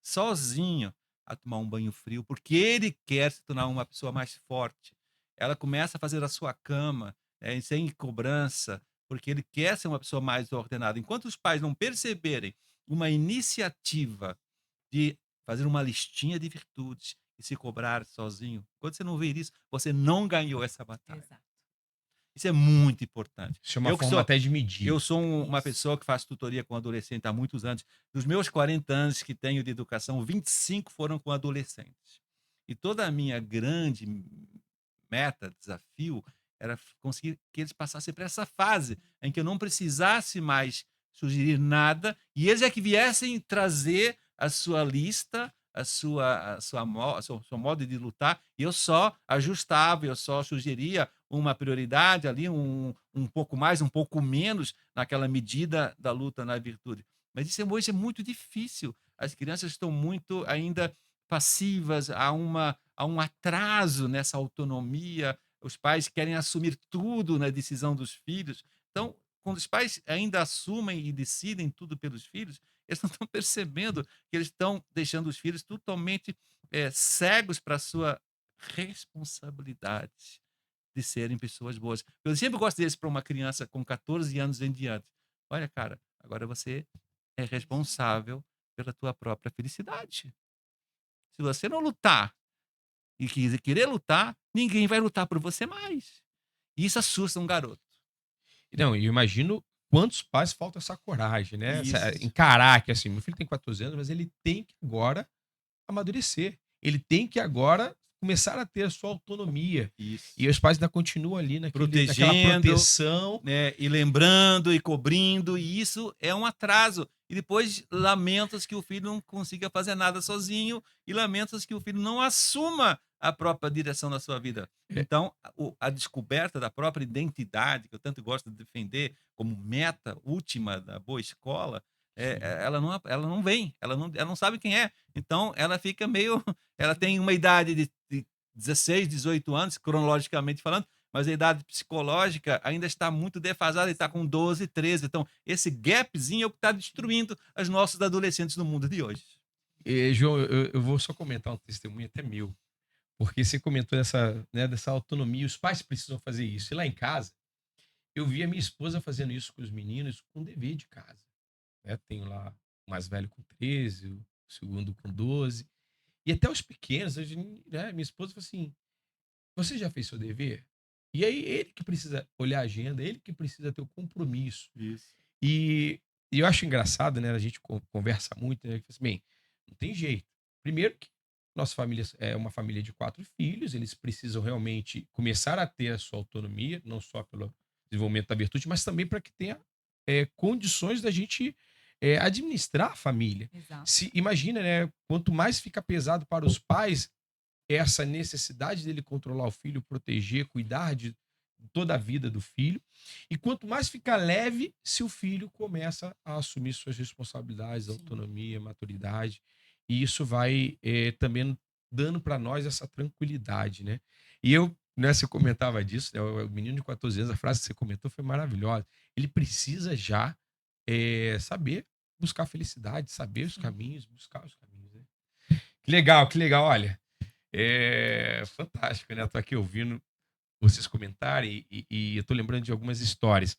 sozinho a tomar um banho frio, porque ele quer se tornar uma pessoa mais forte. Ela começa a fazer a sua cama, sem cobrança, porque ele quer ser uma pessoa mais ordenada. Enquanto os pais não perceberem uma iniciativa de fazer uma listinha de virtudes e se cobrar sozinho, quando você não vê isso, você não ganhou essa batalha. Exato. Isso é muito importante. Isso é uma Eu que forma sou, até de medir. eu sou uma Isso. pessoa que faz tutoria com adolescente há muitos anos. Dos meus 40 anos que tenho de educação, 25 foram com adolescentes. E toda a minha grande meta, desafio, era conseguir que eles passassem por essa fase em que eu não precisasse mais sugerir nada e eles é que viessem trazer a sua lista, a sua modo de lutar, e eu só ajustava, eu só sugeria uma prioridade ali, um pouco mais, um pouco menos, naquela medida da luta na virtude. Mas isso hoje é muito difícil. As crianças estão muito ainda passivas, há um atraso nessa autonomia, os pais querem assumir tudo na decisão dos filhos. Então, quando os pais ainda assumem e decidem tudo pelos filhos, eles não estão percebendo que eles estão deixando os filhos totalmente cegos para a sua responsabilidade de serem pessoas boas. Eu sempre gosto desse para uma criança com 14 anos em diante. Olha, cara, agora você é responsável pela tua própria felicidade. Se você não lutar e querer lutar, ninguém vai lutar por você mais. E isso assusta um garoto. Não, e eu imagino quantos pais falta essa coragem, né? Isso. Encarar que assim, meu filho tem 14 anos, mas ele tem que agora amadurecer. Ele tem que agora começar a ter a sua autonomia. Isso. E os pais ainda continuam ali naquela Protegendo, proteção. né, e lembrando e cobrindo, e isso é um atraso. E depois lamentos que o filho não consiga fazer nada sozinho e lamentos que o filho não assuma a própria direção da sua vida. É, Então, a descoberta da própria identidade, que eu tanto gosto de defender como meta última da boa escola, sim. ela não vem, ela não sabe quem é. Então, ela fica meio. Ela tem uma idade de 16, 18 anos, cronologicamente falando, mas a idade psicológica ainda está muito defasada, ele está com 12, 13. Então, esse gapzinho é o que está destruindo os nossos adolescentes no mundo de hoje. João, eu vou só comentar um testemunho até meu. Porque você comentou dessa autonomia, os pais precisam fazer isso. E lá em casa, eu vi a minha esposa fazendo isso com os meninos com dever de casa. Né? Tenho lá o mais velho com 13, o segundo com 12. E até os pequenos, né? Minha esposa falou assim: você já fez seu dever? E aí, ele que precisa olhar a agenda, ele que precisa ter o compromisso. Isso. E eu acho engraçado, né? A gente conversa muito, né? Que, assim, bem, não tem jeito. Primeiro que nossa família é uma família de 4 filhos, eles precisam realmente começar a ter a sua autonomia, não só pelo desenvolvimento da virtude, mas também para que tenha condições da gente administrar a família. Exato. Se imagina, né? Quanto mais fica pesado para os pais essa necessidade dele controlar o filho, proteger, cuidar de toda a vida do filho. E quanto mais fica leve se o filho começa a assumir suas responsabilidades, Sim. autonomia, maturidade. E isso vai também dando para nós essa tranquilidade, né? E eu, né, você comentava disso, né, o menino de 14 anos, a frase que você comentou foi maravilhosa. Ele precisa já saber buscar a felicidade, saber os Sim. caminhos, buscar os caminhos, né? Que legal, que legal. Olha, é fantástico, né? Tô aqui ouvindo vocês comentarem e eu tô lembrando de algumas histórias.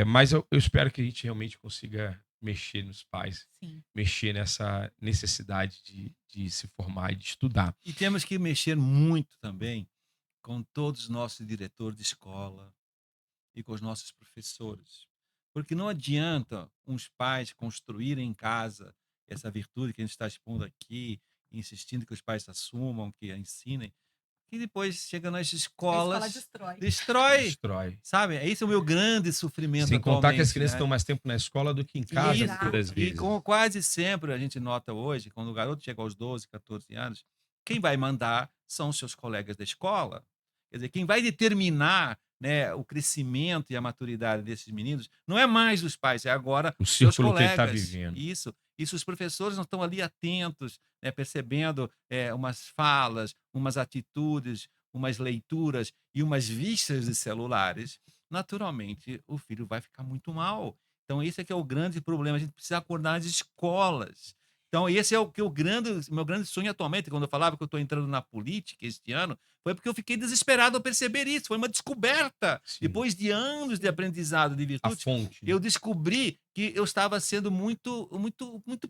Mas eu espero que a gente realmente consiga mexer nos pais, Sim. mexer nessa necessidade de se formar e de estudar. E temos que mexer muito também com todos os nossos diretores de escola e com os nossos professores. Porque não adianta uns pais construírem em casa essa virtude que a gente está expondo aqui, insistindo que os pais assumam, que a ensinem, que depois chega nas A escola escolas, destrói. destrói, Destrói. sabe? Esse é o meu grande sofrimento Sem contar que as atualmente, crianças né? estão mais tempo na escola do que em casa, Isso. muitas das E vezes. como quase sempre a gente nota hoje, quando o garoto chega aos 12, 14 anos, quem vai mandar são os seus colegas da escola. Quer dizer, quem vai determinar, né, o crescimento e a maturidade desses meninos não é mais os pais, é agora O os seus círculo que ele está colegas. vivendo. Isso. E se os professores não estão ali atentos, né, percebendo umas falas, umas atitudes, umas leituras e umas vistas de celulares, naturalmente o filho vai ficar muito mal. Então, esse é que é o grande problema. A gente precisa acordar as escolas. Então, esse é o meu grande sonho atualmente. Quando eu falava que eu estou entrando na política este ano, foi porque eu fiquei desesperado ao perceber isso. Foi uma descoberta. Sim. Depois de anos de aprendizado de A virtudes, fonte. eu descobri que eu estava sendo muito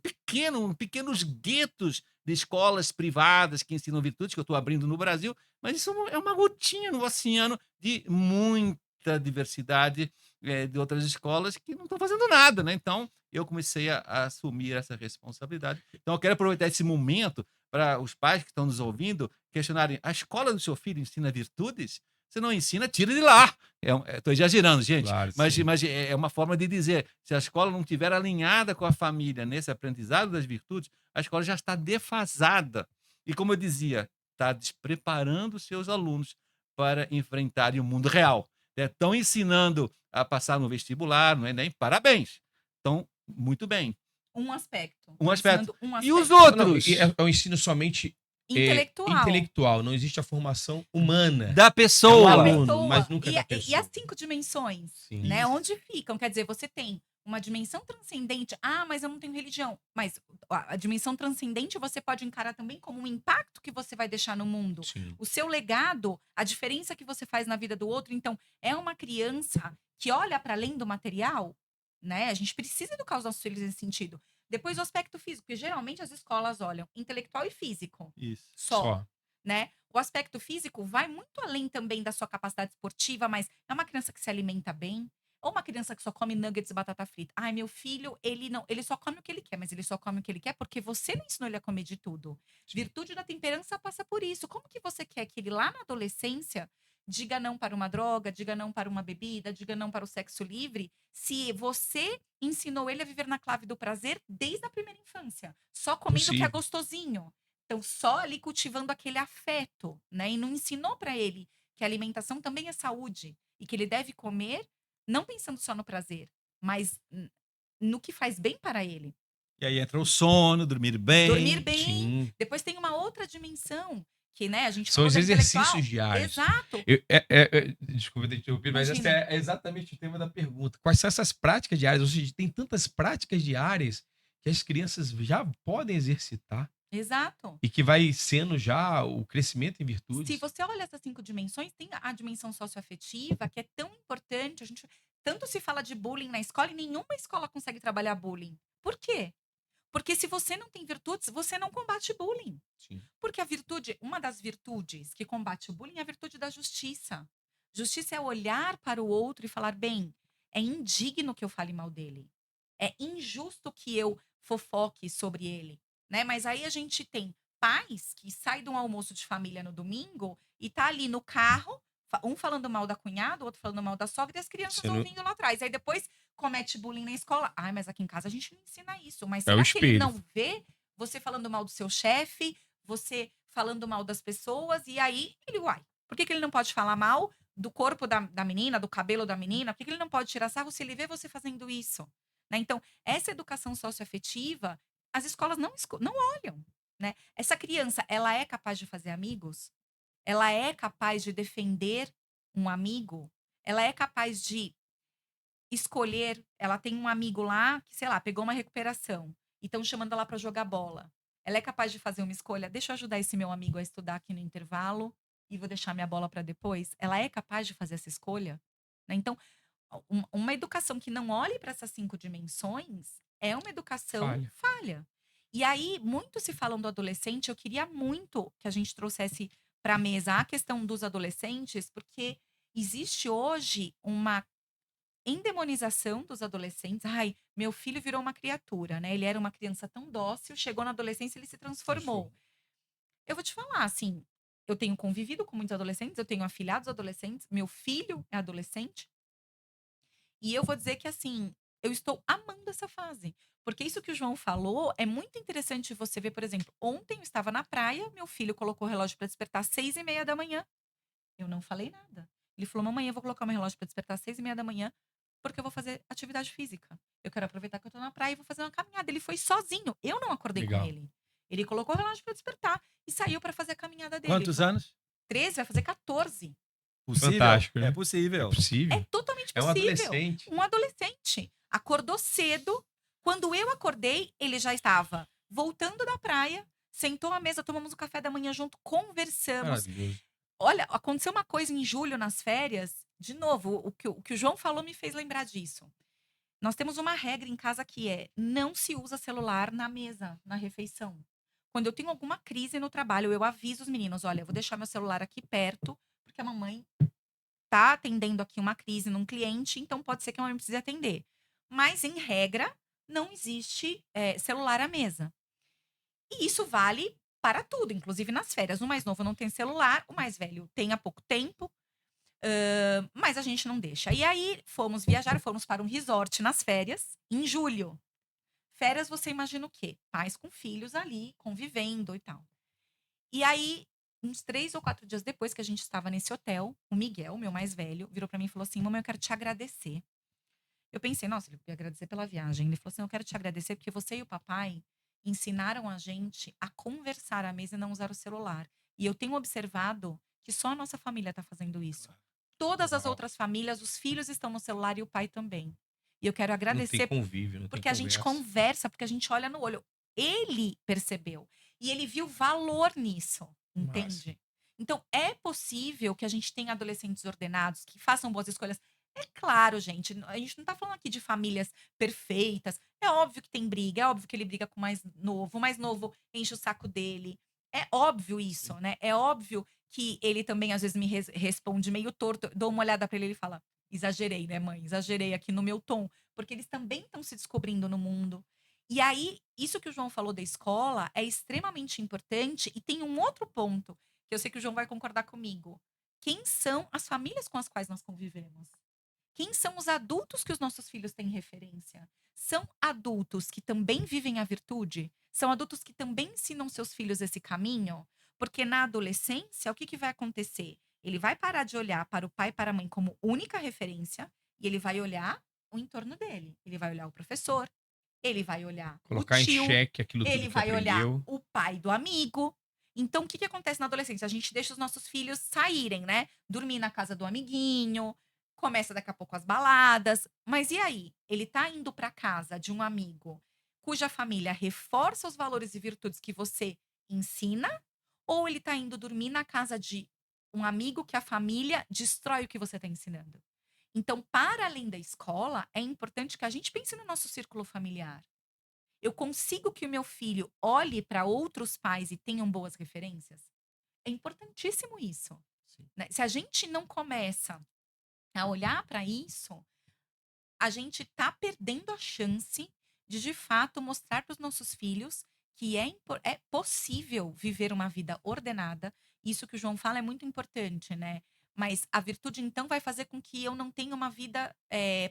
pequeno, pequenos guetos de escolas privadas que ensinam virtudes, que eu estou abrindo no Brasil, mas isso é uma gotinha no oceano de muita diversidade de outras escolas que não estão fazendo nada, né? Então, eu comecei a assumir essa responsabilidade. Então, eu quero aproveitar esse momento para os pais que estão nos ouvindo questionarem: a escola do seu filho ensina virtudes? Se não ensina, tira de lá. Estou exagerando, gente, Claro, mas sim. é uma forma de dizer: se a escola não estiver alinhada com a família nesse aprendizado das virtudes, a escola já está defasada. E, como eu dizia, está despreparando os seus alunos para enfrentarem o mundo real. Estão ensinando a passar no vestibular, no Enem, parabéns. Então, muito bem. Um aspecto. Um Tá aspecto. ensinando um E os aspecto. Não, outros? e é um ensino somente Intelectual. intelectual. Não existe a formação humana. Da É um pessoa. aluno, mas nunca da E pessoa. as 5 dimensões, Sim. né? Onde ficam? Quer dizer, você tem uma dimensão transcendente. Ah, mas eu não tenho religião. Mas a dimensão transcendente você pode encarar também como um impacto que você vai deixar no mundo. Sim. O seu legado, a diferença que você faz na vida do outro. Então, é uma criança que olha para além do material, né? A gente precisa educar os nossos filhos nesse sentido. Depois, o aspecto físico, porque geralmente as escolas olham intelectual e físico Isso. só. Né? O aspecto físico vai muito além também da sua capacidade esportiva, mas é uma criança que se alimenta bem, ou uma criança que só come nuggets e batata frita. Ai, meu filho, ele só come o que ele quer, mas ele só come o que ele quer porque você não ensinou ele a comer de tudo. Sim. Virtude da temperança passa por isso. Como que você quer que ele lá na adolescência diga não para uma droga, diga não para uma bebida, diga não para o sexo livre, se você ensinou ele a viver na clave do prazer desde a primeira infância, só comendo o que é Possível. gostosinho? Então, só ali cultivando aquele afeto, né? E não ensinou para ele que a alimentação também é saúde e que ele deve comer não pensando só no prazer, mas no que faz bem para ele. E aí entra o sono, dormir bem. Dormir bem. Sim. Depois tem uma outra dimensão que, né, a gente São falou os da intelectual. exercícios diários. Exato. Desculpa ter interrompido, mas Imagina. esse é exatamente o tema da pergunta. Quais são essas práticas diárias? Ou seja, tem tantas práticas diárias que as crianças já podem exercitar Exato. e que vai sendo já o crescimento em Se virtudes. você olha essas 5 dimensões, tem a dimensão socioafetiva, que é tão importante. A gente tanto se fala de bullying na escola e nenhuma escola consegue trabalhar bullying. Por quê? Porque se você não tem virtudes, você não combate bullying. Sim. Porque uma das virtudes que combate o bullying é a virtude da justiça. Justiça é olhar para o outro e falar: bem, é indigno que eu fale mal dele. É injusto que eu fofoque sobre ele, né? Mas aí a gente tem pais que saem de um almoço de família no domingo e tá ali no carro, um falando mal da cunhada, o outro falando mal da sogra e as crianças Você não- ouvindo lá atrás. Aí depois comete bullying na escola. Ai, mas aqui em casa a gente não ensina isso. Mas É o será que ele espelho. não vê você falando mal do seu chefe, você falando mal das pessoas? E aí ele, uai, por que ele não pode falar mal do corpo da menina, do cabelo da menina? Por que ele não pode tirar sarro se ele vê você fazendo isso? Né? Então, essa educação socioafetiva, as escolas não olham. Né? Essa criança, ela é capaz de fazer amigos? Ela é capaz de defender um amigo? Ela é capaz de escolher? Ela tem um amigo lá que, sei lá, pegou uma recuperação e estão chamando ela para jogar bola. Ela é capaz de fazer uma escolha? Deixa eu ajudar esse meu amigo a estudar aqui no intervalo e vou deixar minha bola para depois? Ela é capaz de fazer essa escolha? Né? Então, uma educação que não olhe para essas 5 dimensões é uma educação falha. E aí, muito se falam do adolescente, eu queria muito que a gente trouxesse para a mesa a questão dos adolescentes, porque existe hoje uma endemonização dos adolescentes. Ai, meu filho virou uma criatura, né? Ele era uma criança tão dócil, chegou na adolescência, ele se transformou. Eu vou te falar, assim, eu tenho convivido com muitos adolescentes, eu tenho afilhados adolescentes, meu filho é adolescente. E eu vou dizer que, assim, eu estou amando essa fase. Porque isso que o João falou é muito interessante você ver, por exemplo, ontem eu estava na praia, meu filho colocou o relógio para despertar às 6:30 da manhã. Eu não falei nada. Ele falou: mamãe, eu vou colocar meu relógio para despertar às 6:30 da manhã, porque eu vou fazer atividade física. Eu quero aproveitar que eu tô na praia e vou fazer uma caminhada. Ele foi sozinho. Eu não acordei com Legal. ele. Ele colocou o relógio para despertar e saiu para fazer a caminhada dele. Quantos anos? 13, vai fazer 14. Possível? Fantástico, né? É possível. É possível. É totalmente É um possível. adolescente. Um adolescente. Acordou cedo. Quando eu acordei, ele já estava Voltando da praia, sentou à mesa, tomamos o café da manhã junto, conversamos. Maravilhoso. Olha, aconteceu uma coisa em julho nas férias, de novo, o que o João falou me fez lembrar disso. Nós temos uma regra em casa que é: não se usa celular na mesa, na refeição. Quando eu tenho alguma crise no trabalho, eu aviso os meninos: olha, eu vou deixar meu celular aqui perto, porque a mamãe tá atendendo aqui uma crise num cliente, então pode ser que a mamãe precise atender. Mas, em regra, não existe celular à mesa. E isso vale para tudo, inclusive nas férias. O mais novo não tem celular, o mais velho tem há pouco tempo, mas a gente não deixa. E aí fomos viajar, fomos para um resort nas férias, em julho. Férias, você imagina o quê? Pais com filhos ali, convivendo e tal. E aí, uns 3 ou 4 dias depois que a gente estava nesse hotel, o Miguel, meu mais velho, virou pra mim e falou assim: "Mamãe, eu quero te agradecer". Eu pensei: "Nossa, ele ia agradecer pela viagem". Ele falou assim: "Eu quero te agradecer porque você e o papai ensinaram a gente a conversar à mesa e não usar o celular. E eu tenho observado que só a nossa família tá fazendo isso. Todas as Uau. outras famílias, os filhos estão no celular e o pai também. E eu quero Não tem agradecer convívio, não tem porque a gente conversa. conversa, porque a gente olha no olho". Ele percebeu e ele viu valor nisso, Massa. entende? Então é possível que a gente tenha adolescentes ordenados, que façam boas escolhas. É claro, gente, a gente não tá falando aqui de famílias perfeitas. É óbvio que tem briga, é óbvio que ele briga com o mais novo enche o saco dele. É óbvio isso, né? É óbvio que ele também às vezes me responde meio torto. Eu dou uma olhada pra ele e ele fala: "Exagerei, né, mãe? Exagerei aqui no meu tom", porque eles também estão se descobrindo no mundo. E aí, isso que o João falou da escola é extremamente importante e tem um outro ponto, que eu sei que o João vai concordar comigo. Quem são as famílias com as quais nós convivemos? Quem são os adultos que os nossos filhos têm referência? São adultos que também vivem a virtude? São adultos que também ensinam seus filhos esse caminho? Porque na adolescência, o que que vai acontecer? Ele vai parar de olhar para o pai e para a mãe como única referência e ele vai olhar o entorno dele. Ele vai olhar o professor, ele vai olhar o Colocar em tio, xeque aquilo tudo ele que vai olhar aprendeu. o pai do amigo. Então, o que que acontece na adolescência? A gente deixa os nossos filhos saírem, né? Dormir na casa do amiguinho, começa daqui a pouco as baladas. Mas e aí? Ele tá indo para casa de um amigo cuja família reforça os valores e virtudes que você ensina? Ou ele tá indo dormir na casa de um amigo que a família destrói o que você está ensinando? Então, para além da escola, é importante que a gente pense no nosso círculo familiar. Eu consigo que o meu filho olhe para outros pais e tenham boas referências? É importantíssimo isso, Sim. né? Se a gente não começa a olhar para isso, a gente tá perdendo a chance de fato, mostrar para os nossos filhos que é possível viver uma vida ordenada. Isso que o João fala é muito importante, né? Mas a virtude, então, vai fazer com que eu não tenha uma vida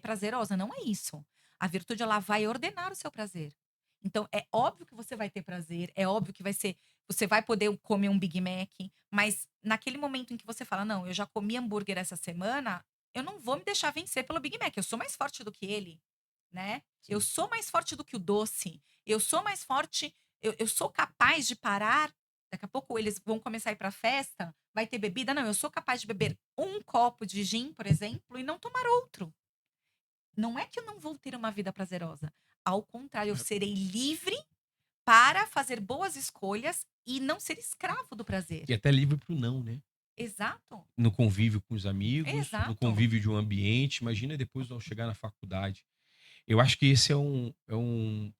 prazerosa. Não é isso. A virtude, ela vai ordenar o seu prazer. Então, é óbvio que você vai ter prazer, é óbvio que vai ser. Você vai poder comer um Big Mac, mas naquele momento em que você fala, não, eu já comi hambúrguer essa semana, eu não vou me deixar vencer pelo Big Mac, eu sou mais forte do que ele, né. Eu Sim. sou mais forte do que o doce, eu sou mais forte, eu sou capaz de parar, daqui a pouco eles vão começar a ir pra festa, vai ter bebida, não, eu sou capaz de beber um copo de gin, por exemplo, e não tomar outro. Não é que eu não vou ter uma vida prazerosa, ao contrário, eu serei livre para fazer boas escolhas e não ser escravo do prazer. E até livre para o não, né? Exato, No convívio com os amigos, no exato. convívio de um ambiente. Imagina depois ao chegar na faculdade. Eu acho que esse eu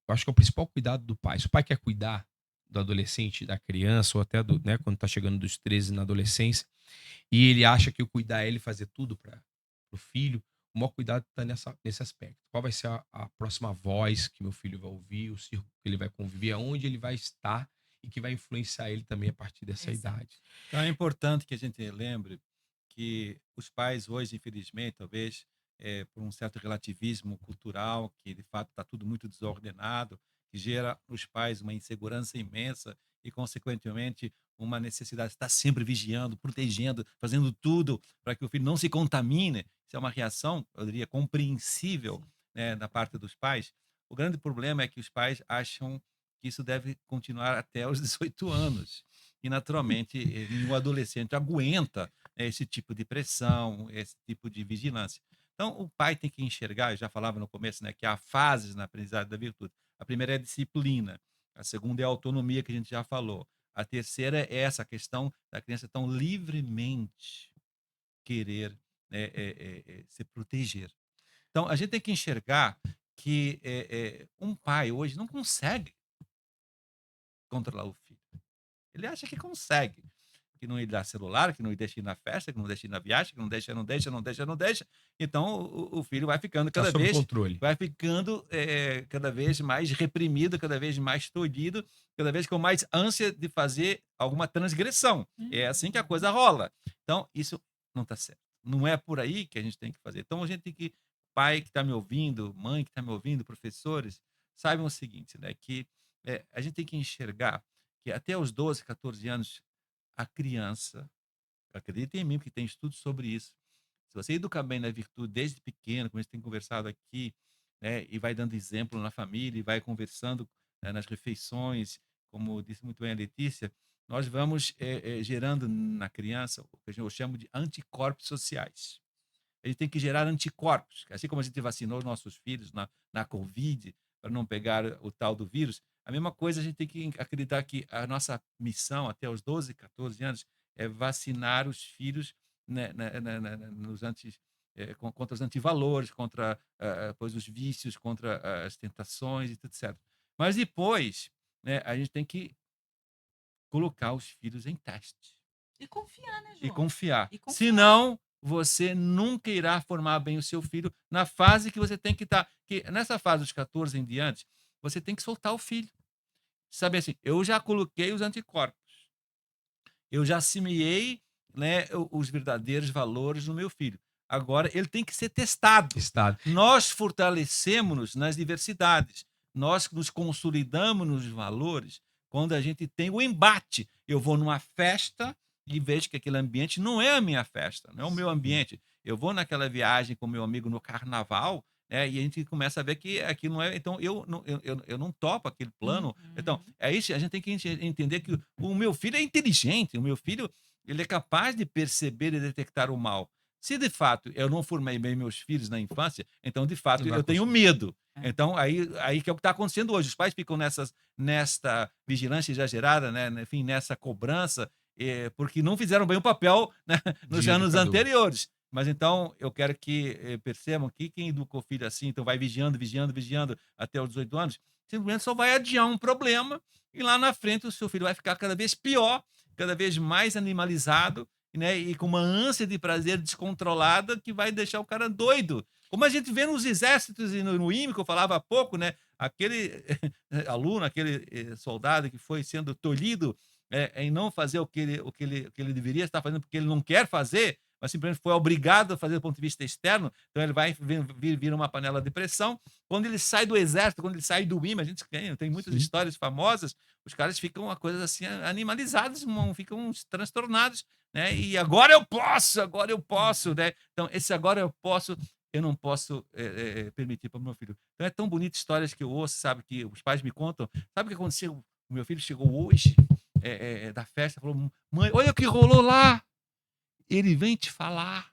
acho que é o principal cuidado do pai. Se o pai quer cuidar do adolescente, da criança, ou até né, quando está chegando dos 13 na adolescência, e ele acha que o cuidar é ele fazer tudo para o filho, o maior cuidado está nesse aspecto. Qual vai ser a próxima voz que meu filho vai ouvir, o círculo que ele vai conviver, aonde ele vai estar e que vai influenciar ele também a partir dessa idade. Exato. Então é importante que a gente lembre que os pais hoje, infelizmente, talvez por um certo relativismo cultural, que de fato está tudo muito desordenado, que gera nos pais uma insegurança imensa e, consequentemente, uma necessidade de estar sempre vigiando, protegendo, fazendo tudo para que o filho não se contamine. Isso é uma reação, eu diria, compreensível, Sim, né, da parte dos pais. O grande problema é que os pais acham que isso deve continuar até os 18 anos. E, naturalmente, nenhum adolescente aguenta, esse tipo de pressão, esse tipo de vigilância. Então, o pai tem que enxergar, eu já falava no começo, né, que há fases na aprendizagem da virtude. A primeira é a disciplina. A segunda é a autonomia, que a gente já falou. A terceira é essa questão da criança tão livremente querer se proteger. Então, a gente tem que enxergar que um pai hoje não consegue controlar o filho. Ele acha que consegue. Que não lhe dá celular, que não lhe deixa ir na festa, que não deixa ir na viagem, que não deixa, não deixa, não deixa, não deixa. Então, o filho vai ficando Tá sob controle. vai ficando cada vez mais reprimido, cada vez mais tolhido, cada vez com mais ânsia de fazer alguma transgressão. É assim que a coisa rola. Então, isso não está certo. Não é por aí que a gente tem que fazer. Então, a gente tem que, pai que está me ouvindo, mãe que está me ouvindo, professores, saibam o seguinte, né? Que a gente tem que enxergar que até os 12, 14 anos, a criança, acredita em mim, porque tem estudos sobre isso. Se você educar bem na virtude desde pequeno, como a gente tem conversado aqui, né, e vai dando exemplo na família, e vai conversando, né, nas refeições, como disse muito bem a Letícia, nós vamos gerando na criança o que eu chamo de anticorpos sociais. A gente tem que gerar anticorpos, assim como a gente vacinou os nossos filhos na Covid, para não pegar o tal do vírus. A mesma coisa, a gente tem que acreditar que a nossa missão até os 12, 14 anos é vacinar os filhos, né, nos contra os antivalores, contra pois, os vícios, contra as tentações e tudo certo. Mas depois, né, a gente tem que colocar os filhos em teste E confiar, né, e João? confiar. E confiar. Senão, você nunca irá formar bem o seu filho na fase que você tem que estar. Que nessa fase dos 14 em diante, você tem que soltar o filho. Saber assim, eu já coloquei os anticorpos. Eu já semeei, né, os verdadeiros valores no meu filho. Agora, ele tem que ser testado. Estado. Nós fortalecemos-nos nas diversidades. Nós nos consolidamos nos valores quando a gente tem o embate. Eu vou numa festa e vejo que aquele ambiente não é a minha festa, não é o meu ambiente. Eu vou naquela viagem com meu amigo no carnaval, né, e a gente começa a ver que aquilo não é. Então, eu não topo aquele plano. Então, Uhum. é isso. A gente tem que entender que o meu filho é inteligente, o meu filho ele é capaz de perceber e detectar o mal. Se de fato eu não formei bem meus filhos na infância, então de fato Não vai eu tenho conseguir. medo. É. Então aí que é o que está acontecendo hoje. Os pais ficam nesta vigilância exagerada, né? Enfim, nessa cobrança, porque não fizeram bem o papel, né, nos De anos educador. anteriores. Mas então eu quero que percebam que quem educa o filho assim, então vai vigiando, vigiando, vigiando até os 18 anos, simplesmente só vai adiar um problema e lá na frente o seu filho vai ficar cada vez pior, cada vez mais animalizado, né, e com uma ânsia de prazer descontrolada que vai deixar o cara doido. Como a gente vê nos exércitos e no IME, que eu falava há pouco, né? Aquele aluno, aquele soldado que foi sendo tolhido em não fazer o que ele deveria estar fazendo porque ele não quer fazer, mas simplesmente foi obrigado a fazer do ponto de vista externo, então ele vai vir uma panela de pressão. Quando ele sai do exército, quando ele sai do IME, a gente tem muitas Sim. histórias famosas, os caras ficam uma coisa assim, animalizados, ficam transtornados, né? E agora eu posso, né? Então, esse agora eu não posso permitir para o meu filho. Então, é tão bonita histórias que eu ouço, sabe, que os pais me contam. Sabe o que aconteceu? O meu filho chegou hoje da festa, falou, mãe, olha o que rolou lá. Ele vem te falar.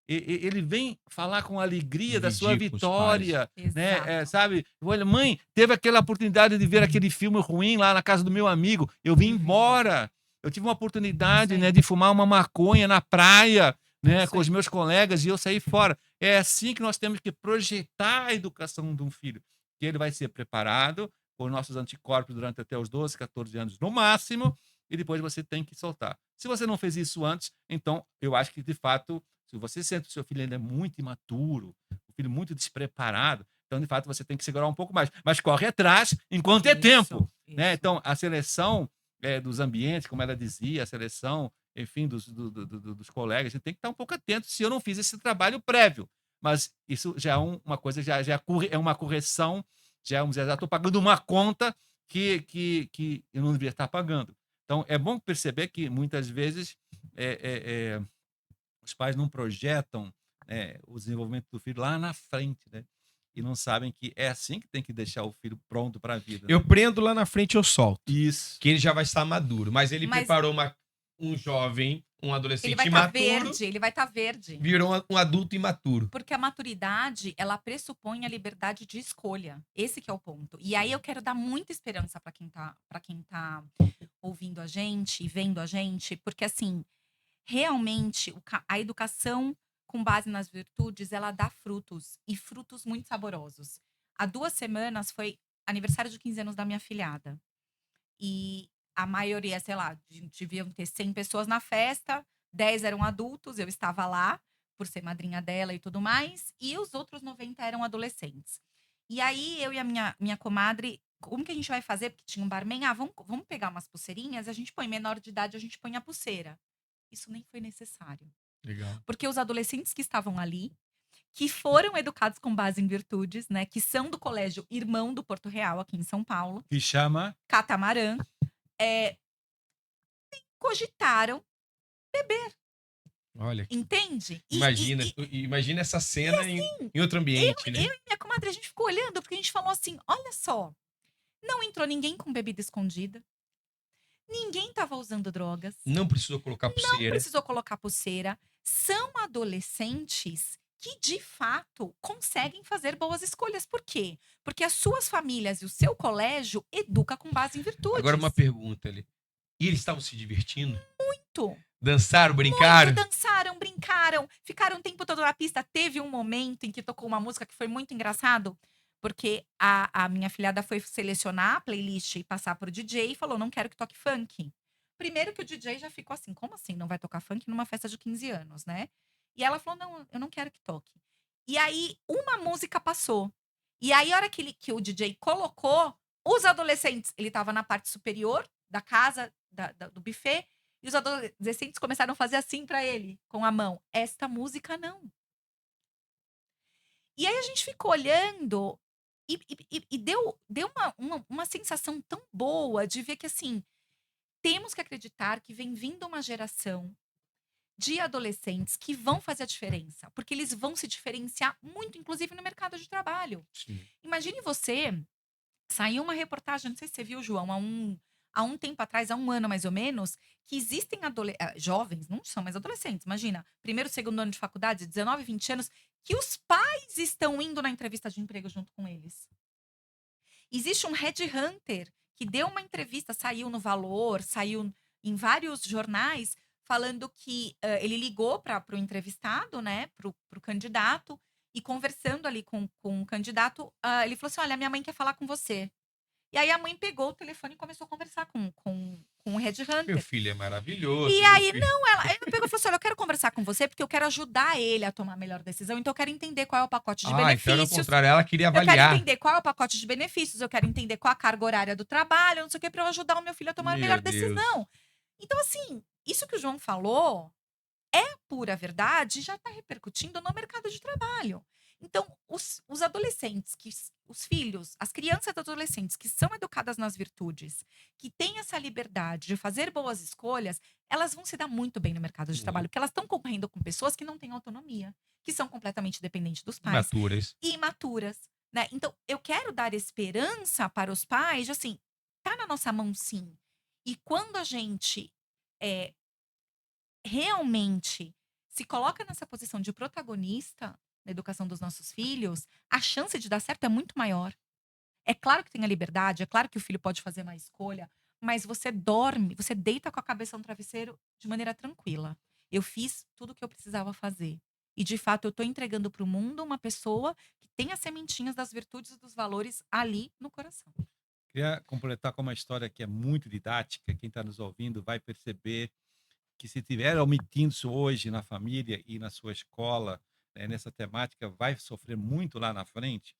Ele vem falar com alegria da sua Dividir com os pais. vitória, né? Exato. Sabe? Olha, mãe, teve aquela oportunidade de ver aquele filme ruim lá na casa do meu amigo. Eu vim embora. Eu tive uma oportunidade, Isso né, aí. de fumar uma maconha na praia, né, Isso com os aí. meus colegas e eu saí fora. É assim que nós temos que projetar a educação de um filho, que ele vai ser preparado com os nossos anticorpos durante até os 12, 14 anos no máximo, e depois você tem que soltar. Se você não fez isso antes, então eu acho que de fato, se você sente que o seu filho ainda é muito imaturo, o filho muito despreparado, então de fato você tem que segurar um pouco mais, mas corre atrás enquanto é tempo, né? Isso. Então a seleção dos ambientes, como ela dizia, a seleção, enfim, dos colegas, a gente tem que estar um pouco atento se eu não fiz esse trabalho prévio. Mas isso já é uma coisa, já é uma correção, já estou pagando uma conta que eu não deveria estar pagando. Então, é bom perceber que muitas vezes os pais não projetam o desenvolvimento do filho lá na frente, né? E não sabem que é assim que tem que deixar o filho pronto para a vida. Né? Eu prendo lá na frente, eu solto. Isso. Que ele já vai estar maduro. Mas ele Mas- preparou um jovem, um Ele adolescente vai estar imaturo, verde, ele vai estar verde. virou um adulto imaturo. Porque a maturidade, ela pressupõe a liberdade de escolha. Esse que é o ponto. E aí eu quero dar muita esperança para quem tá ouvindo a gente e vendo a gente, porque assim, realmente a educação com base nas virtudes, ela dá frutos e frutos muito saborosos. Há 2 semanas foi aniversário de 15 anos da minha filhada. E a maioria, sei lá, deviam ter 100 pessoas na festa, 10 eram adultos, eu estava lá, por ser madrinha dela e tudo mais, e os outros 90 eram adolescentes. E aí, eu e a minha comadre, como que a gente vai fazer? Porque tinha um barman, vamos pegar umas pulseirinhas, a gente põe menor de idade, a gente põe a pulseira. Isso nem foi necessário. Legal. Porque os adolescentes que estavam ali, que foram educados com base em virtudes, né, que são do colégio Irmão do Porto Real, aqui em São Paulo, Que chama Catamarã, é, cogitaram, Olha, entende? imagina essa cena em outro ambiente, né? Eu e minha comadre, a gente ficou olhando, porque a gente falou assim: olha só, não entrou ninguém com bebida escondida, ninguém estava usando drogas, Não precisou colocar não pulseira. precisou colocar pulseira. São adolescentes que, de fato, conseguem fazer boas escolhas. Por quê? Porque as suas famílias e o seu colégio educa com base em virtudes. Agora uma pergunta ali. E eles estavam se divertindo? Muito. Dançaram, brincaram? Dançaram, brincaram, ficaram o tempo todo na pista. Teve um momento em que tocou uma música que foi muito engraçado, porque a minha filhada foi selecionar a playlist e passar pro DJ e falou: não quero que toque funk. Primeiro que o DJ já ficou assim: como assim não vai tocar funk numa festa de 15 anos, né? E ela falou: não, eu não quero que toque. E aí uma música passou. E aí, a hora que o DJ colocou, os adolescentes, ele tava na parte superior da casa, do buffet, e os adolescentes começaram a fazer assim pra ele, com a mão. Esta música não. E aí a gente ficou olhando e deu uma sensação tão boa de ver que, assim, temos que acreditar que vem vindo uma geração de adolescentes que vão fazer a diferença, porque eles vão se diferenciar muito, inclusive no mercado de trabalho. Sim. Imagine você, saiu uma reportagem, não sei se você viu, João, há um tempo atrás, há um ano mais ou menos, que existem jovens, não são mais adolescentes, imagina, primeiro, segundo ano de faculdade, 19, 20 anos, que os pais estão indo na entrevista de emprego junto com eles. Existe um headhunter que deu uma entrevista, saiu no Valor, saiu em vários jornais, falando que ele ligou para o entrevistado, né, para o candidato, e conversando ali com o candidato, ele falou assim: olha, minha mãe quer falar com você. E aí a mãe pegou o telefone e começou a conversar com o Meu headhunter. filho é maravilhoso. E meu aí, filho- não, ela pegou e falou assim: olha, eu quero conversar com você porque eu quero ajudar ele a tomar a melhor decisão, então eu quero entender qual é o pacote de então era o benefícios. contrário. Ela queria Eu quero avaliar. entender qual é o pacote de benefícios, eu quero entender qual a carga horária do trabalho, não sei o que, para eu ajudar o meu filho a tomar a Meu melhor Deus. decisão. Então, assim, isso que o João falou é pura verdade e já está repercutindo no mercado de trabalho. Então, os adolescentes, os filhos, as crianças e adolescentes que são educadas nas virtudes, que têm essa liberdade de fazer boas escolhas, elas vão se dar muito bem no mercado de trabalho, porque elas estão concorrendo com pessoas que não têm autonomia, que são completamente dependentes dos pais Imaturas. e imaturas, né? Então, eu quero dar esperança para os pais, de, assim, tá na nossa mão, sim. E quando a gente é, realmente se coloca nessa posição de protagonista na educação dos nossos filhos, a chance de dar certo é muito maior. É claro que tem a liberdade, é claro que o filho pode fazer uma escolha, mas você dorme, você deita com a cabeça no travesseiro de maneira tranquila. Eu fiz tudo o que eu precisava fazer. E de fato eu estou entregando para o mundo uma pessoa que tem as sementinhas das virtudes e dos valores ali no coração. Queria completar com uma história que é muito didática. Quem está nos ouvindo vai perceber que, se estiver omitindo isso hoje na família e na sua escola, nessa temática, vai sofrer muito lá na frente.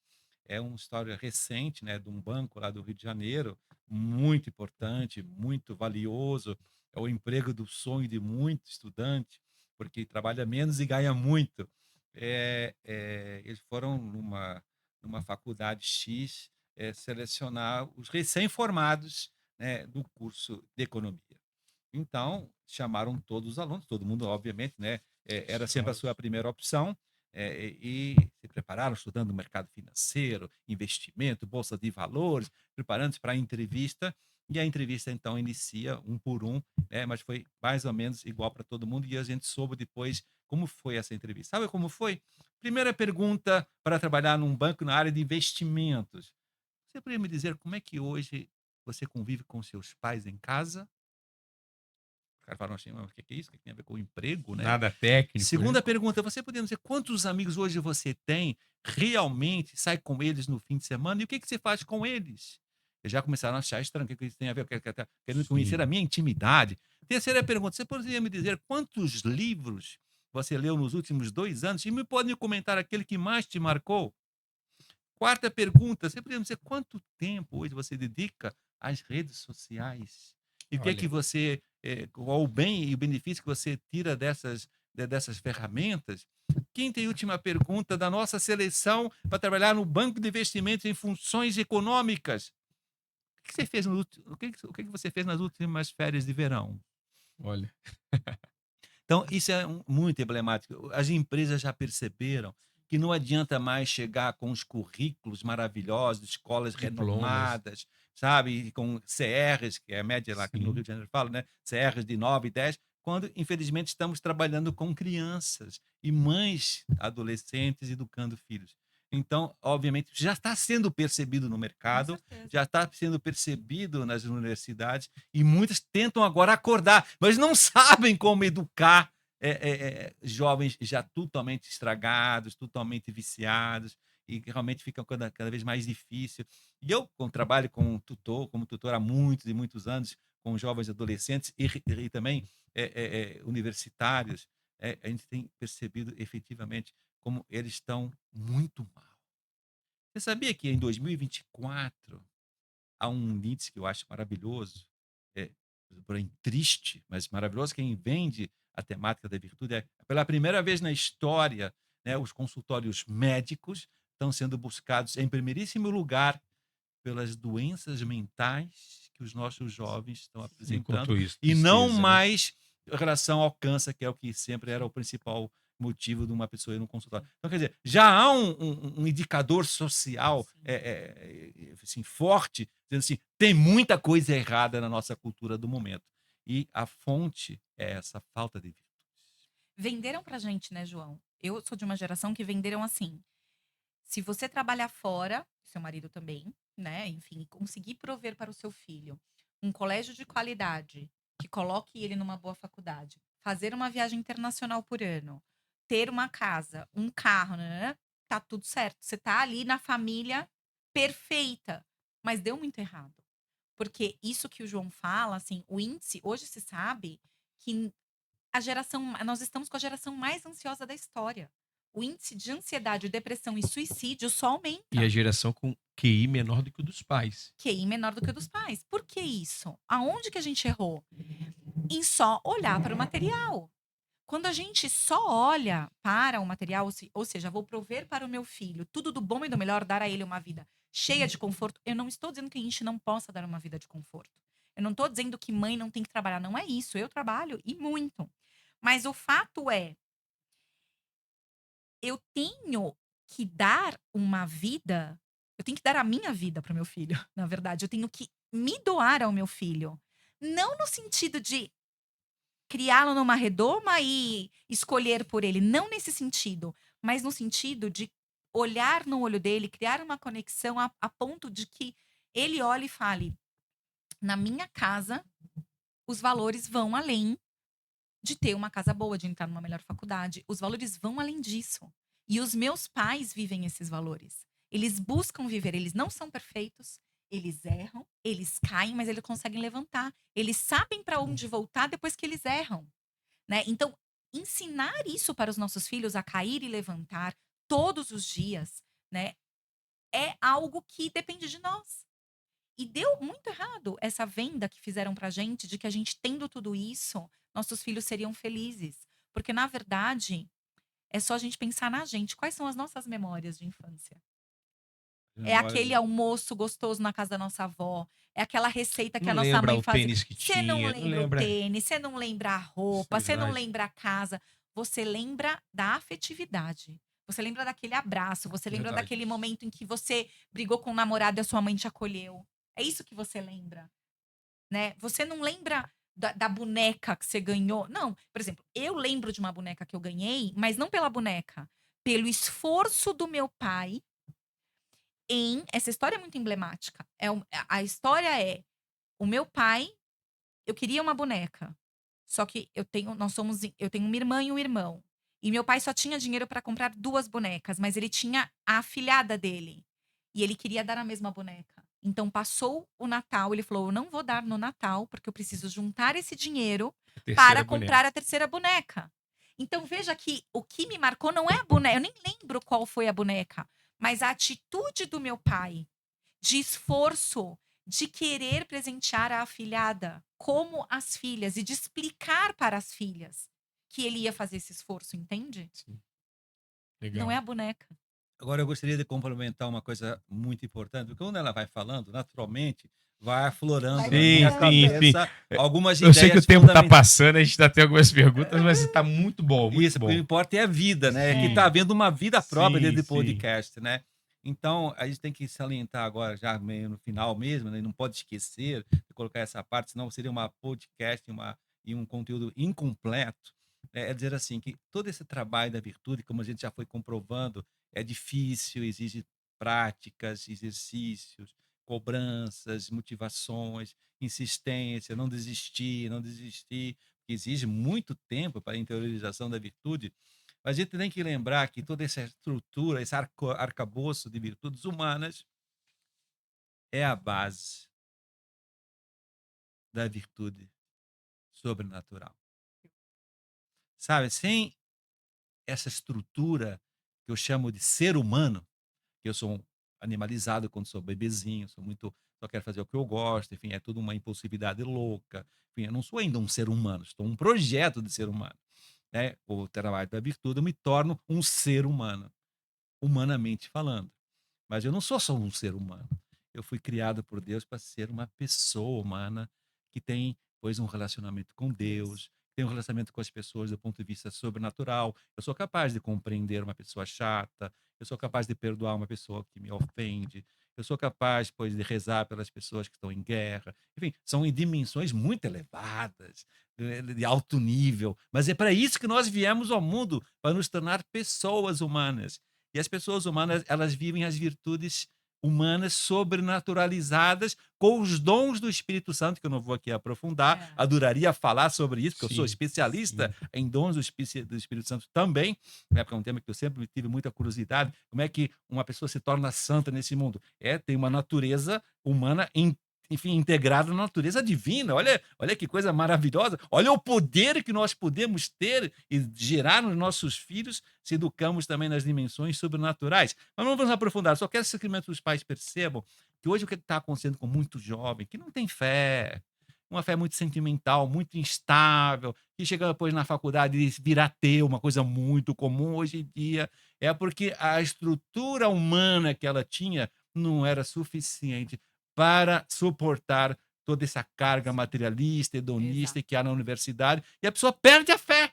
É uma história recente, né, de um banco lá do Rio de Janeiro, muito importante, muito valioso. É o emprego do sonho de muito estudante, porque trabalha menos e ganha muito. Eles foram numa faculdade X selecionar os recém-formados, né, do curso de economia. Então, chamaram todos os alunos, todo mundo, obviamente, né? Era sempre a sua primeira opção, e se prepararam, estudando o mercado financeiro, investimento, bolsa de valores, preparando-se para a entrevista. E a entrevista, então, inicia um por um, né? Mas foi mais ou menos igual para todo mundo. E a gente soube depois como foi essa entrevista. Sabe como foi? Primeira pergunta para trabalhar num banco na área de investimentos. Você poderia me dizer como é que hoje você convive com seus pais em casa? Os caras falaram assim: "Mas o que que é isso? O que tem a ver com o emprego, né?" Nada técnico, né? Segunda pergunta, você poderia dizer quantos amigos hoje você tem, realmente sai com eles no fim de semana e o que que você faz com eles? Eles já começaram a achar estranho, o que que isso tem a ver, querendo conhecer Sim. a minha intimidade. Terceira pergunta, você poderia me dizer quantos livros você leu nos últimos 2 anos e me pode me comentar aquele que mais te marcou? Quarta pergunta, você poderia me dizer quanto tempo hoje você dedica às redes sociais? E o que é que Olha, você, qual o bem e o benefício que você tira dessas ferramentas? Quinta e última pergunta da nossa seleção para trabalhar no banco de investimentos em funções econômicas. O que você fez o que que você fez nas últimas férias de verão? olha. Então, isso é muito emblemático. As empresas já perceberam que não adianta mais chegar com os currículos maravilhosos, escolas Diplomas. renomadas, sabe, e com CRs, que é a média lá aqui no Rio Sim. de Janeiro fala, né, CRs de 9 e 10, quando infelizmente estamos trabalhando com crianças e mães adolescentes educando filhos. Então, obviamente, já está sendo percebido no Com mercado, certeza. já está sendo percebido nas universidades e muitas tentam agora acordar, mas não sabem como educar jovens já totalmente estragados, totalmente viciados, e que realmente fica cada vez mais difícil. E eu, com trabalho como tutor há muitos e muitos anos, com jovens adolescentes e também universitários, a gente tem percebido efetivamente como eles estão muito mal. Você sabia que em 2024 há um índice que eu acho maravilhoso, é, porém triste, mas maravilhoso. Quem vende a temática da virtude é, pela primeira vez na história, né, os consultórios médicos estão sendo buscados em primeiríssimo lugar pelas doenças mentais que os nossos jovens estão apresentando Enquanto isso, e não tristeza, né? mais em relação ao câncer, que é o que sempre era o principal motivo de uma pessoa ir no consultório. Então, quer dizer, já há um indicador social Sim. assim, forte, dizendo assim, tem muita coisa errada na nossa cultura do momento. E a fonte é essa falta de virtudes. Venderam pra gente, né, João? Eu sou de uma geração que venderam assim: se você trabalhar fora, seu marido também, né, enfim, conseguir prover para o seu filho um colégio de qualidade, que coloque ele numa boa faculdade, fazer uma viagem internacional por ano, ter uma casa, um carro, nã tá tudo certo. Você tá ali na família perfeita, mas deu muito errado. Porque isso que o João fala, assim, o índice hoje se sabe que a geração nós estamos com a geração mais ansiosa da história. O índice de ansiedade, depressão e suicídio só E a aumenta. geração com QI menor do que o dos pais. QI menor do que o dos pais. Por que isso? Aonde que a gente errou? Em só olhar para o material. Quando a gente só olha para o material, ou seja, vou prover para o meu filho tudo do bom e do melhor, dar a ele uma vida cheia de conforto. Eu não estou dizendo que a gente não possa dar uma vida de conforto. Eu não estou dizendo que mãe não tem que trabalhar. Não é isso. Eu trabalho e muito. Mas o fato é, eu tenho que dar uma vida, eu tenho que dar a minha vida para o meu filho, na verdade. Eu tenho que me doar ao meu filho. Não no sentido de criá-lo numa redoma e escolher por ele, não nesse sentido, mas no sentido de olhar no olho dele, criar uma conexão a ponto de que ele olhe e fale: na minha casa, os valores vão além de ter uma casa boa, de entrar numa melhor faculdade. Os valores vão além disso. E os meus pais vivem esses valores. Eles buscam viver, eles não são perfeitos, eles erram, eles caem, mas eles conseguem levantar. Eles sabem para onde voltar depois que eles erram, né? Então, ensinar isso para os nossos filhos a cair e levantar todos os dias, né, é algo que depende de nós. E deu muito errado essa venda que fizeram pra gente de que a gente tendo tudo isso, nossos filhos seriam felizes. Porque na verdade, é só a gente pensar na gente. Quais são as nossas memórias de infância? É aquele Memórias. almoço gostoso na casa da nossa avó, é aquela receita que Não a nossa lembra mãe o fazia. tênis que Você não tinha, não lembra o lembra. tênis, você não lembra a Isso roupa, é você não verdade. lembra a casa, você lembra da afetividade. Você lembra daquele abraço, você lembra Verdade. daquele momento em que você brigou com o namorado e a sua mãe te acolheu. É isso que você lembra. né? Você não lembra da boneca que você ganhou. Não, por exemplo, eu lembro de uma boneca que eu ganhei, mas não pela boneca, pelo esforço do meu pai essa história é muito emblemática. A história é o meu pai, eu queria uma boneca. Só que eu tenho uma irmã e um irmão. E meu pai só tinha dinheiro para comprar 2 bonecas, mas ele tinha a afilhada dele. E ele queria dar a mesma boneca. Então passou o Natal, ele falou: "Eu não vou dar no Natal, porque eu preciso juntar esse dinheiro A terceira para boneca. comprar a terceira boneca". Então veja que o que me marcou não é a boneca, eu nem lembro qual foi a boneca, mas a atitude do meu pai de esforço, de querer presentear a afilhada, como as filhas, e de explicar para as filhas que ele ia fazer esse esforço, entende? Sim, Não é legal. a boneca. Agora, eu gostaria de complementar uma coisa muito importante, porque quando ela vai falando, naturalmente, vai aflorando Vai na Sim, minha sim, ficando. sim. cabeça algumas Eu sei que o ideias tempo tá fundamentais. passando, a gente tem algumas perguntas, mas tá muito bom, muito Isso, porque o bom. que importa é a vida, né? É que Sim, está havendo uma vida própria sim, dentro do sim. podcast, né? Então, a gente tem que salientar agora, já meio no final mesmo, né? E não pode esquecer de colocar essa parte, senão seria uma podcast e um conteúdo incompleto. É dizer assim, que todo esse trabalho da virtude, como a gente já foi comprovando, é difícil, exige práticas, exercícios, cobranças, motivações, insistência, não desistir, que exige muito tempo para a interiorização da virtude, mas a gente tem que lembrar que toda essa estrutura, esse arcabouço de virtudes humanas é a base da virtude sobrenatural. Sabe, sem essa estrutura que eu chamo de ser humano, que eu sou animalizado quando sou bebezinho, sou muito, só quero fazer o que eu gosto, enfim, é tudo uma impulsividade louca. Enfim, eu não sou ainda um ser humano, estou um projeto de ser humano, né? O trabalho da virtude, eu me torno um ser humano, humanamente falando. Mas eu não sou só um ser humano. Eu fui criado por Deus para ser uma pessoa humana que tem, pois, um relacionamento com Deus. Deus, tem um relacionamento com as pessoas do ponto de vista sobrenatural. Eu sou capaz de compreender uma pessoa chata, eu sou capaz de perdoar uma pessoa que me ofende, eu sou capaz, pois, de rezar pelas pessoas que estão em guerra. Enfim, são em dimensões muito elevadas, de alto nível. Mas é para isso que nós viemos ao mundo, para nos tornar pessoas humanas. E as pessoas humanas, elas vivem as virtudes humanas sobrenaturalizadas com os dons do Espírito Santo, que eu não vou aqui aprofundar, É. adoraria falar sobre isso, porque eu sou Sim, especialista sim. em dons do Espírito Santo também, né, porque é um tema que eu sempre tive muita curiosidade, como é que uma pessoa se torna santa nesse mundo? Tem uma natureza humana enfim, integrada na natureza divina. Olha que coisa maravilhosa. Olha o poder que nós podemos ter e gerar nos nossos filhos se educamos também nas dimensões sobrenaturais. Mas não vamos aprofundar, só quero que os pais percebam que hoje o que está acontecendo com muito jovem que não tem fé, uma fé muito sentimental, muito instável, que chega depois na faculdade e vira ateu, uma coisa muito comum hoje em dia, é porque a estrutura humana que ela tinha não era suficiente para suportar toda essa carga materialista, hedonista Exato. que há na universidade, e a pessoa perde a fé.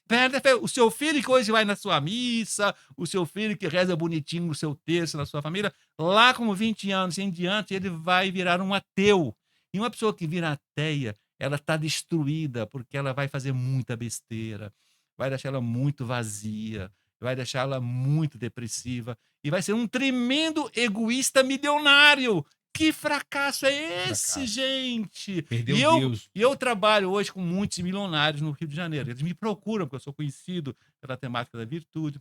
Perde a fé. O seu filho que hoje vai na sua missa, o seu filho que reza bonitinho o seu texto na sua família, lá com 20 anos em diante, ele vai virar um ateu. E uma pessoa que vira ateia, ela está destruída, porque ela vai fazer muita besteira, vai deixar ela muito vazia, vai deixar ela muito depressiva, e vai ser um tremendo egoísta milionário. Que fracasso é esse, Fracasso. gente? Perdeu Deus. E eu trabalho hoje com muitos milionários no Rio de Janeiro. Eles me procuram, porque eu sou conhecido pela temática da virtude,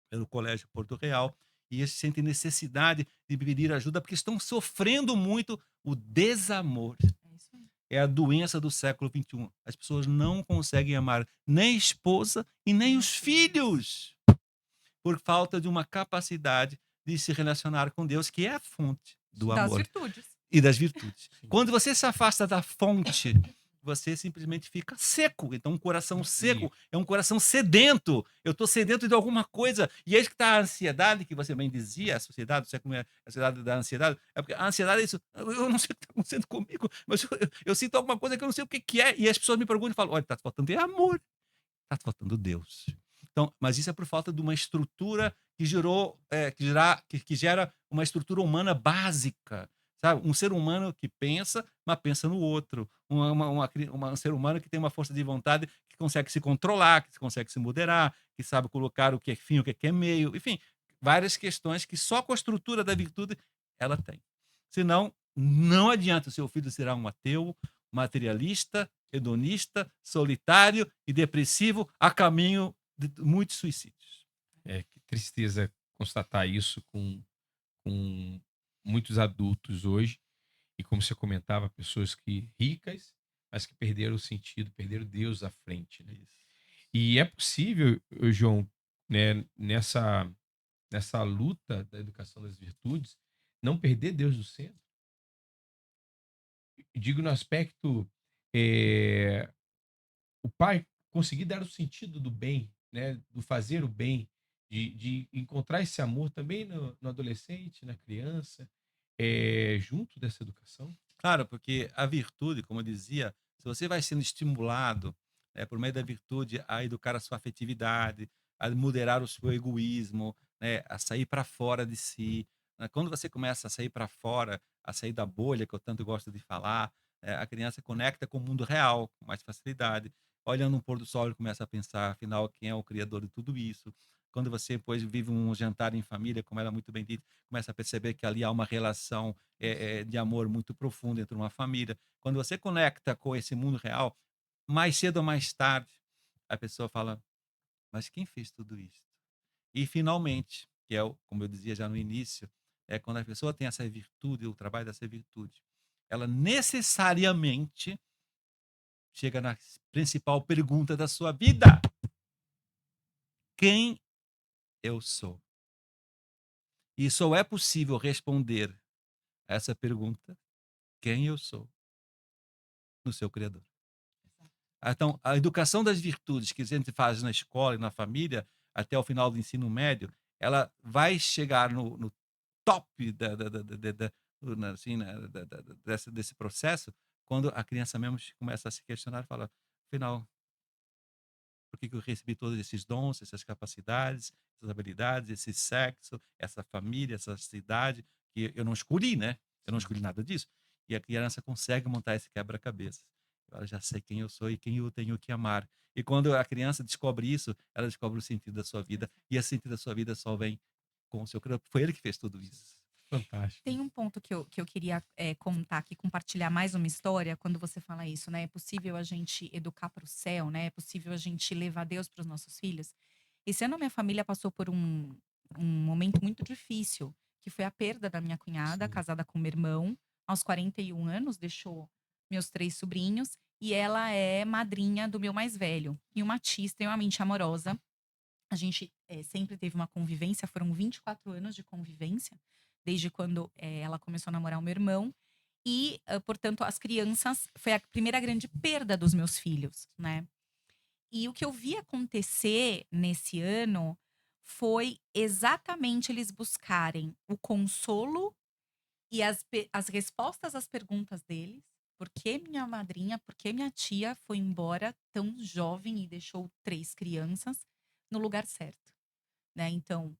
pelo Colégio Porto Real, e eles sentem necessidade de pedir ajuda porque estão sofrendo muito o desamor. É isso aí. É a doença do século XXI. As pessoas não conseguem amar nem a esposa e nem os filhos por falta de uma capacidade de se relacionar com Deus, que é a fonte do Das amor virtudes. e das virtudes. Sim. Quando você se afasta da fonte, você simplesmente fica seco. Então, um coração seco é um coração sedento. Eu estou sedento de alguma coisa. E é isso que está a ansiedade, que você bem dizia, a sociedade, você como é a sociedade da ansiedade. É porque a ansiedade é isso. Eu não sei o que está acontecendo comigo, mas eu sinto alguma coisa que eu não sei o que é. E as pessoas me perguntam e falam: olha, está faltando é amor, está faltando Deus. Então, mas isso é por falta de uma estrutura que gera uma estrutura humana básica, sabe? Um ser humano que pensa, mas pensa no outro. Um ser humano que tem uma força de vontade, que consegue se controlar, que consegue se moderar, que sabe colocar o que é fim, o que é meio, enfim, várias questões que só com a estrutura da virtude ela tem. Senão, não adianta, o seu filho será um ateu, materialista, hedonista, solitário e depressivo, a caminho de muitos suicídios. Que tristeza constatar isso com muitos adultos hoje. E como você comentava, pessoas que ricas, mas que perderam o sentido, perderam Deus à frente, né? Isso. E é possível, João, né, nessa luta da educação das virtudes, não perder Deus do centro. Digo no aspecto, eh, o pai conseguir dar o sentido do bem, né, do fazer o bem, de encontrar esse amor também no adolescente, na criança, junto dessa educação. Claro, porque a virtude, como eu dizia, se você vai sendo estimulado, por meio da virtude a educar a sua afetividade, a moderar o seu egoísmo, né, a sair para fora de si, né, quando você começa a sair para fora, a sair da bolha que eu tanto gosto de falar, a criança conecta com o mundo real com mais facilidade. Olhando um pôr do sol, ele começa a pensar, afinal, quem é o criador de tudo isso? Quando você depois vive um jantar em família, como era muito bem dito, começa a perceber que ali há uma relação de amor muito profundo entre uma família. Quando você conecta com esse mundo real, mais cedo ou mais tarde, a pessoa fala: mas quem fez tudo isso? E finalmente, que é como eu dizia já no início, é quando a pessoa tem essa virtude, o trabalho dessa virtude, ela necessariamente chega na principal pergunta da sua vida: quem eu sou? E só é possível responder essa pergunta, quem eu sou, no seu Criador. Então, a educação das virtudes que a gente faz na escola e na família, até o final do ensino médio, ela vai chegar no top assim, desse processo, quando a criança mesmo começa a se questionar e fala: afinal, por que eu recebi todos esses dons, essas capacidades, essas habilidades, esse sexo, essa família, essa cidade, que eu não escolhi, né? Eu não escolhi nada disso. E a criança consegue montar esse quebra-cabeça. Eu já sei quem eu sou e quem eu tenho que amar. E quando a criança descobre isso, ela descobre o sentido da sua vida. E esse sentido da sua vida só vem com o seu Criador. Foi ele que fez tudo isso. Fantástico. Tem um ponto que eu queria, contar aqui, compartilhar mais uma história quando você fala isso, né, é possível a gente educar para o céu, né, é possível a gente levar Deus para os nossos filhos. Esse ano a minha família passou por um momento muito difícil, que foi a perda da minha cunhada, Sim. casada com meu irmão, aos 41 anos, deixou meus 3 sobrinhos, e ela é madrinha do meu mais velho, e uma tia extremamente amorosa. A gente, sempre teve uma convivência, foram 24 anos de convivência, desde quando, ela começou a namorar o meu irmão. E, portanto, as crianças foi a primeira grande perda dos meus filhos, né. E o que eu vi acontecer nesse ano foi exatamente eles buscarem o consolo e as respostas às perguntas deles. Por que minha madrinha, por que minha tia foi embora tão jovem e deixou 3 crianças no lugar certo, né. Então,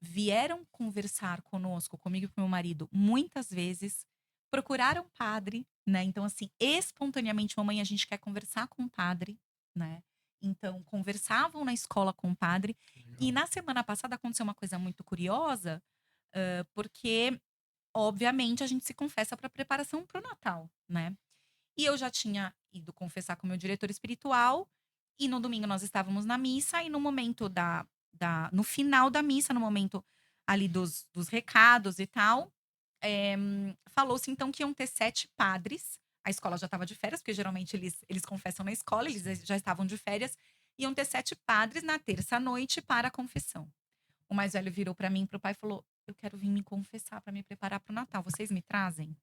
vieram conversar conosco, comigo e com meu marido, muitas vezes, procuraram padre, né, então assim, espontaneamente: "Mamãe, a gente quer conversar com o padre", né. Então conversavam na escola com o padre. E Legal. na semana passada aconteceu uma coisa muito curiosa, porque obviamente a gente se confessa para preparação para o Natal, né. E eu já tinha ido confessar com o meu diretor espiritual, e no domingo nós estávamos na missa, e no momento no final da missa, no momento ali dos recados e tal, falou-se então que iam ter 7 padres. A escola já estava de férias, porque geralmente eles confessam na escola, eles Sim. já estavam de férias. Iam ter 7 padres na terça-noite para a confissão. O mais velho virou para mim e para o pai e falou: "Eu quero vir me confessar para me preparar para o Natal, vocês me trazem?".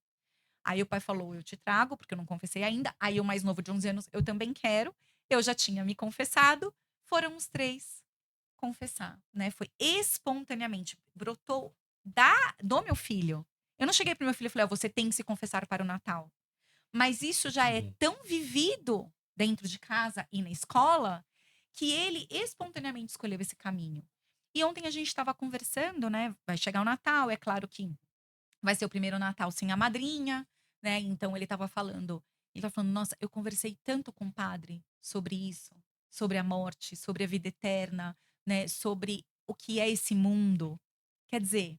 Aí o pai falou: "Eu te trago", porque eu não confessei ainda. Aí o mais novo de 11 anos: "Eu também quero". Eu já tinha me confessado, foram os 3 confessar, né, foi espontaneamente, brotou do meu filho. Eu não cheguei para o meu filho e falei: "Ó, você tem que se confessar para o Natal". Mas isso já Que é bom. tão vivido dentro de casa e na escola, que ele espontaneamente escolheu esse caminho. E ontem a gente estava conversando, né, vai chegar o Natal, é claro que vai ser o primeiro Natal sem a madrinha, né? Então ele tava falando, nossa, eu conversei tanto com o padre sobre isso, sobre a morte, sobre a vida eterna, né? Sobre o que é esse mundo. Quer dizer,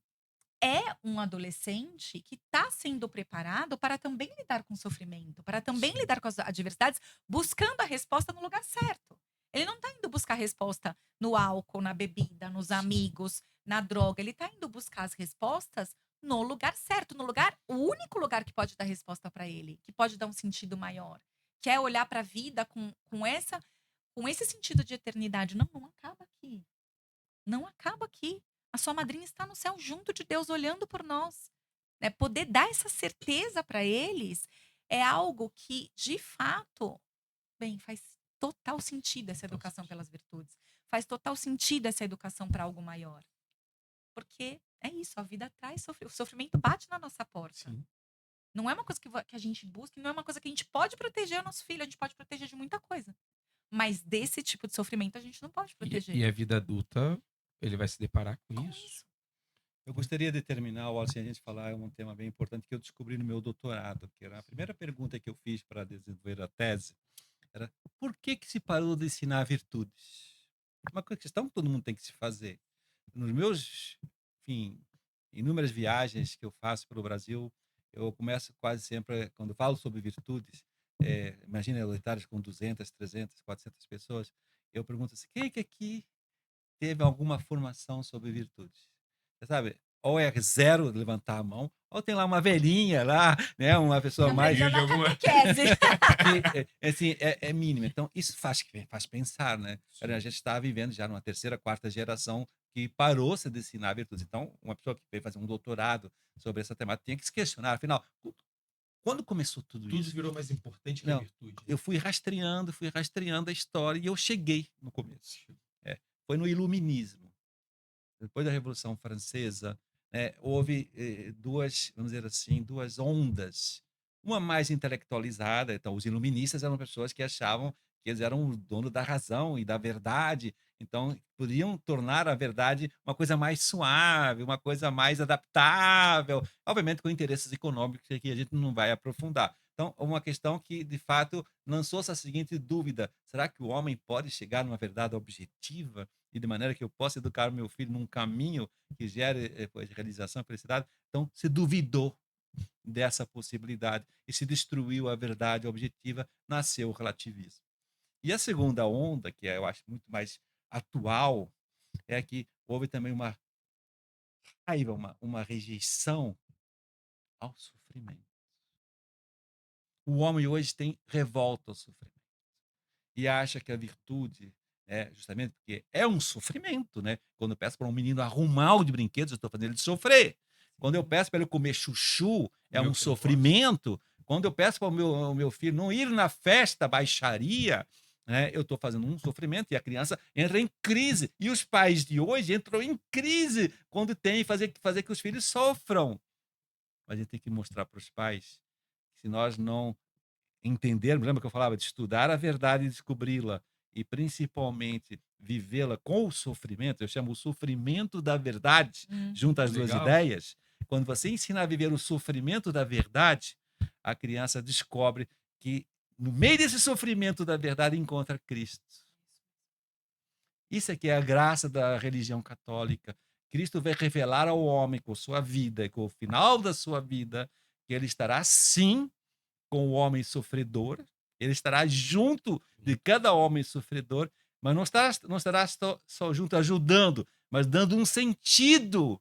é um adolescente que está sendo preparado para também lidar com o sofrimento, para também Sim. lidar com as adversidades, buscando a resposta no lugar certo. Ele não está indo buscar resposta no álcool, na bebida, nos Sim. amigos, na droga. Ele está indo buscar as respostas no lugar certo, no lugar, o único lugar que pode dar resposta para ele, que pode dar um sentido maior, que é olhar para a vida com esse sentido de eternidade. Não, não acaba aqui. Não acaba aqui. A sua madrinha está no céu junto de Deus, olhando por nós. Né? Poder dar essa certeza para eles é algo que, de fato, bem, faz total sentido essa educação pelas virtudes. Faz total sentido essa educação para algo maior. Porque é isso, a vida traz sofrimento. O sofrimento bate na nossa porta. Sim. Não é uma coisa que a gente busca, não é uma coisa que a gente pode proteger o nosso filho, a gente pode proteger de muita coisa. Mas desse tipo de sofrimento a gente não pode proteger. E a vida adulta, ele vai se deparar com Com isso. isso. Eu gostaria de terminar, Wallace, a gente falar um tema bem importante que eu descobri no meu doutorado, que era a primeira pergunta que eu fiz para desenvolver a tese, era por que se parou de ensinar virtudes? Uma questão que todo mundo tem que se fazer. Nos meus, enfim, inúmeras viagens que eu faço pelo Brasil, eu começo quase sempre, quando eu falo sobre virtudes, imagina auditórios com 200, 300, 400 pessoas, eu pergunto assim, quem é que aqui teve alguma formação sobre virtudes? Você sabe, ou é zero levantar a mão, ou tem lá uma velhinha lá, né, uma pessoa mais... Aprendeu de na alguma- catequese. assim, é mínimo. Então, isso faz pensar, né? A gente está vivendo já numa terceira, quarta geração que parou-se de ensinar virtudes. Então, uma pessoa que veio fazer um doutorado sobre essa temática tinha que se questionar, afinal, quando começou tudo Tudo isso? virou mais importante que a Não, virtude. eu fui rastreando a história e eu cheguei no começo. Foi no Iluminismo. Depois da Revolução Francesa, houve duas, vamos dizer assim, duas ondas. Uma mais intelectualizada, então os iluministas eram pessoas que achavam que eles eram o dono da razão e da verdade, então podiam tornar a verdade uma coisa mais suave, uma coisa mais adaptável, obviamente com interesses econômicos que a gente não vai aprofundar. Então, uma questão que, de fato, lançou-se a seguinte dúvida: será que o homem pode chegar numa verdade objetiva e de maneira que eu possa educar o meu filho num caminho que gere realização e felicidade? Então, se duvidou dessa possibilidade e se destruiu a verdade objetiva, nasceu o relativismo. E a segunda onda, que eu acho muito mais atual, é que houve também uma raiva, uma rejeição ao sofrimento. O homem hoje tem revolta ao sofrimento e acha que a virtude, justamente porque é um sofrimento, né? Quando eu peço para um menino arrumar o de brinquedos, eu estou fazendo ele sofrer. Quando eu peço para ele comer chuchu, é um sofrimento. Quando eu peço para o meu filho não ir na festa, baixaria, né, eu estou fazendo um sofrimento e a criança entra em crise. E os pais de hoje entram em crise quando tem fazer que os filhos sofram. Mas a gente tem que mostrar para os pais que se nós não entendermos, lembra que eu falava de estudar a verdade e descobri-la, e principalmente vivê-la com o sofrimento, eu chamo o sofrimento da verdade, junto às duas Legal. ideias. Quando você ensina a viver o sofrimento da verdade, a criança descobre que no meio desse sofrimento da verdade encontra Cristo. Isso é que é a graça da religião católica. Cristo vai revelar ao homem com sua vida e com o final da sua vida que ele estará sim com o homem sofredor, ele estará junto de cada homem sofredor, mas não estará só junto ajudando, mas dando um sentido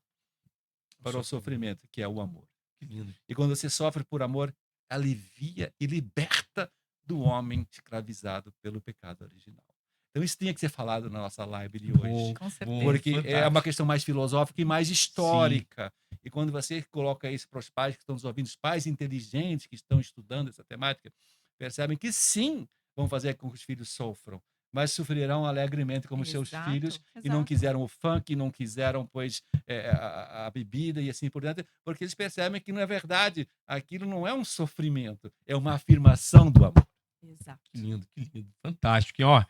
para o sofrimento, que é o amor. Que lindo. E quando você sofre por amor, alivia e liberta do homem escravizado pelo pecado original. Então isso tinha que ser falado na nossa live de hoje. Com certeza. Porque é fantástico. uma questão mais filosófica e mais histórica. E quando você coloca isso para os pais que estão nos ouvindo, os pais inteligentes que estão estudando essa temática, percebem que sim, vão fazer com que os filhos sofram, mas sofrerão alegremente como seus filhos e não quiseram o funk, não quiseram, pois, a bebida e assim por diante, porque eles percebem que, na verdade, aquilo não é um sofrimento, é uma afirmação do amor. Exato. Que lindo, que lindo. Fantástico. E, ó,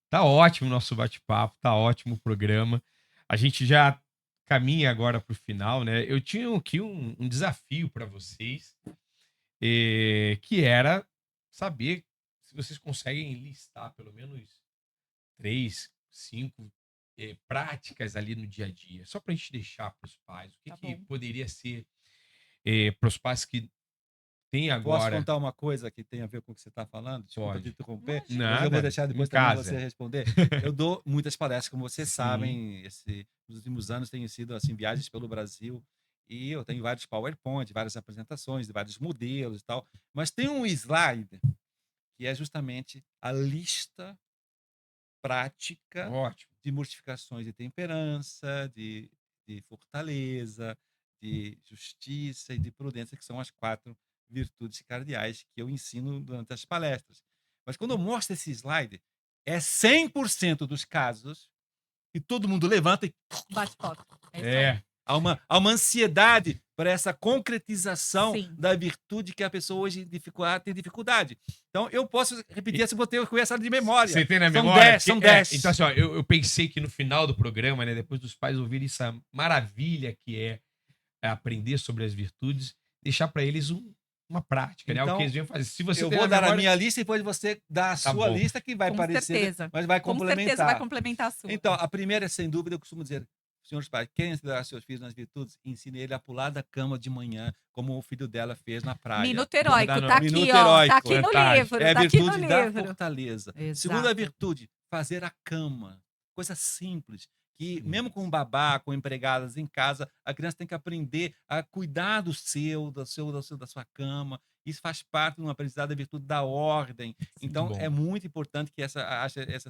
tá ótimo o nosso bate-papo, tá ótimo o programa. A gente já, caminha agora para o final, né? Eu tinha aqui um desafio para vocês, que era saber se vocês conseguem listar pelo menos 3, 5 práticas ali no dia a dia, só para a gente deixar para os pais. O que, Tá que bom. poderia ser para os pais que têm Posso agora? contar uma coisa que tem a ver com o que você está falando? Desculpa te Pode. interromper, Imagina. mas eu vou Nada, deixar em depois também você casa. responder. Eu dou muitas palestras, como vocês Sim. sabem, nos últimos anos tenho sido assim, viagens pelo Brasil, e eu tenho vários PowerPoint, várias apresentações, de vários modelos e tal, mas tem um slide que é justamente a lista prática Ótimo. de mortificações de temperança, de fortaleza, de justiça e de prudência, que são as 4 virtudes cardeais que eu ensino durante as palestras. Mas quando eu mostro esse slide, é 100% dos casos que todo mundo levanta e Bate foto. É isso aí. É, há uma ansiedade para essa concretização Sim. da virtude que a pessoa hoje tem dificuldade. Então, eu posso repetir essa, vou ter com essa de memória. você tem na São memória? 10, são Porque, 10. então, assim, ó, eu pensei que no final do programa, né, depois dos pais ouvirem essa maravilha que é aprender sobre as virtudes, deixar para eles uma prática, né? Algo que Então, eles venham fazer. Se você eu tem vou na dar a memória, minha lista e depois você dá a tá sua bom. lista, que vai Com parecer, certeza. mas vai Com certeza vai complementar. complementar a sua. Então, a primeira, sem dúvida, eu costumo dizer, senhores pais, querem ensinar seus filhos nas virtudes? Ensine ele a pular da cama de manhã, como o filho dela fez na praia. Minuto heróico, Vamos dar tá no- aqui, Minuto ó. Tá heróico. aqui no Verdade. livro, É a tá aqui no virtude da livro. fortaleza. Exato. Segunda virtude, fazer a cama. Coisa simples. Que mesmo com babá, com empregadas em casa, a criança tem que aprender a cuidar da sua cama. Isso faz parte de uma aprendizado da virtude da ordem. Então, bom. é muito importante que essa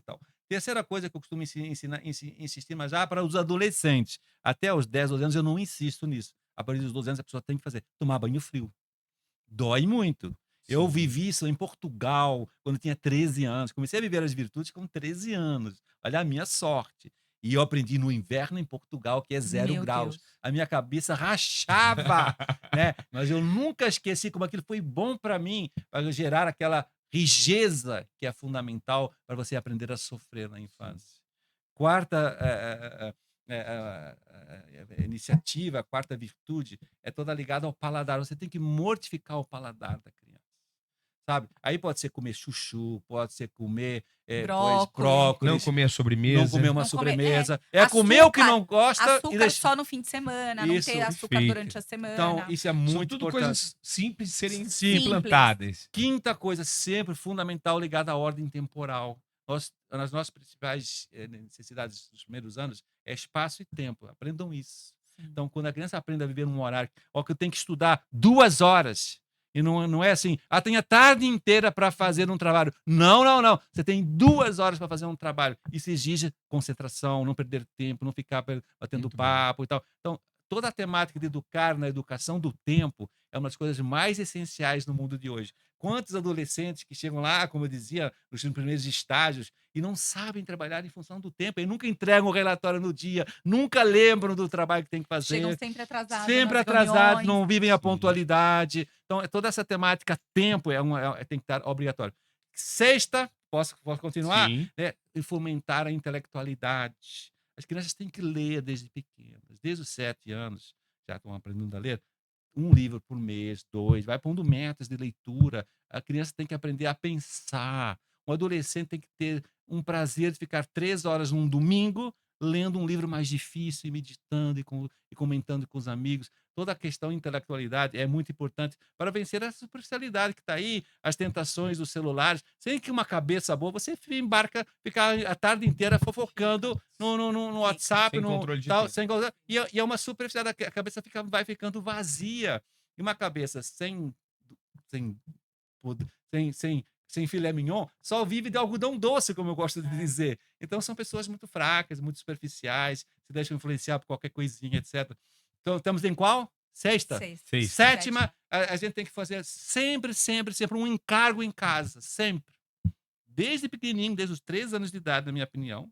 tal. Terceira coisa que eu costumo insistir, mas já para os adolescentes. Até os 10, 12 anos, eu não insisto nisso. A partir dos 12 anos, a pessoa tem que tomar banho frio. Dói muito. Eu Sim. vivi isso em Portugal, quando eu tinha 13 anos. Comecei a viver as virtudes com 13 anos. Olha a minha sorte. E eu aprendi no inverno em Portugal, que é 0 Meu graus. Deus. A minha cabeça rachava, né? Mas eu nunca esqueci como aquilo foi bom para mim, para gerar aquela rigidez que é fundamental para você aprender a sofrer na infância. Quarta iniciativa, a quarta virtude é toda ligada ao paladar. Você tem que mortificar o paladar da criança, sabe? Aí pode ser comer chuchu, pode ser comer Brócolis. Não brócolis, comer a não sobremesa. comer uma Não comer- sobremesa, é, é comer o que açúcar- não gosta e Açúcar deixar. só no fim de semana, não Isso, ter açúcar perfeito. durante a semana. Então, isso é São muito tudo importante. coisas simples de serem Simples. implantadas. Quinta coisa, sempre fundamental, ligada à ordem temporal. Nas nossas principais necessidades dos primeiros anos é espaço e tempo. Aprendam isso. Sim. Então, quando a criança aprende a viver num horário, ó, que eu tenho que estudar 2 horas, e não é assim, tem a tarde inteira para fazer um trabalho. Não, não, não. Você tem 2 horas para fazer um trabalho. Isso exige concentração, não perder tempo, não ficar batendo Muito bom. papo e tal. Então, toda a temática de educar na educação do tempo é uma das coisas mais essenciais no mundo de hoje. Quantos adolescentes que chegam lá, como eu dizia, nos primeiros estágios, e não sabem trabalhar em função do tempo, e nunca entregam o relatório no dia, nunca lembram do trabalho que tem que fazer. Chegam sempre atrasados. Sempre nas atrasados, reuniões. não vivem a Sim. pontualidade. Então, toda essa temática tempo tem que estar obrigatório. Sexta, posso continuar? Sim. E fomentar a intelectualidade. As crianças têm que ler desde pequenas, desde os 7 anos, já estão aprendendo a ler. 1 livro por mês, 2, vai pondo metas de leitura. A criança tem que aprender a pensar. Um adolescente tem que ter um prazer de ficar 3 horas num domingo lendo um livro mais difícil, e meditando e comentando com os amigos. Toda a questão de intelectualidade é muito importante para vencer a superficialidade que está aí, as tentações dos celulares. Sem que uma cabeça boa, você fica a tarde inteira fofocando no WhatsApp, Sem no controle de tal, tempo. sem controle. E é uma superficialidade, a cabeça vai ficando vazia. E uma cabeça sem filé mignon, só vive de algodão doce, como eu gosto de dizer. Então, são pessoas muito fracas, muito superficiais, se deixam influenciar por qualquer coisinha, etc. Então, estamos em qual? Sexta? Sexta. Seis. Sétima, a gente tem que fazer sempre um encargo em casa, sempre. Desde pequenininho, desde os 3 anos de idade, na minha opinião.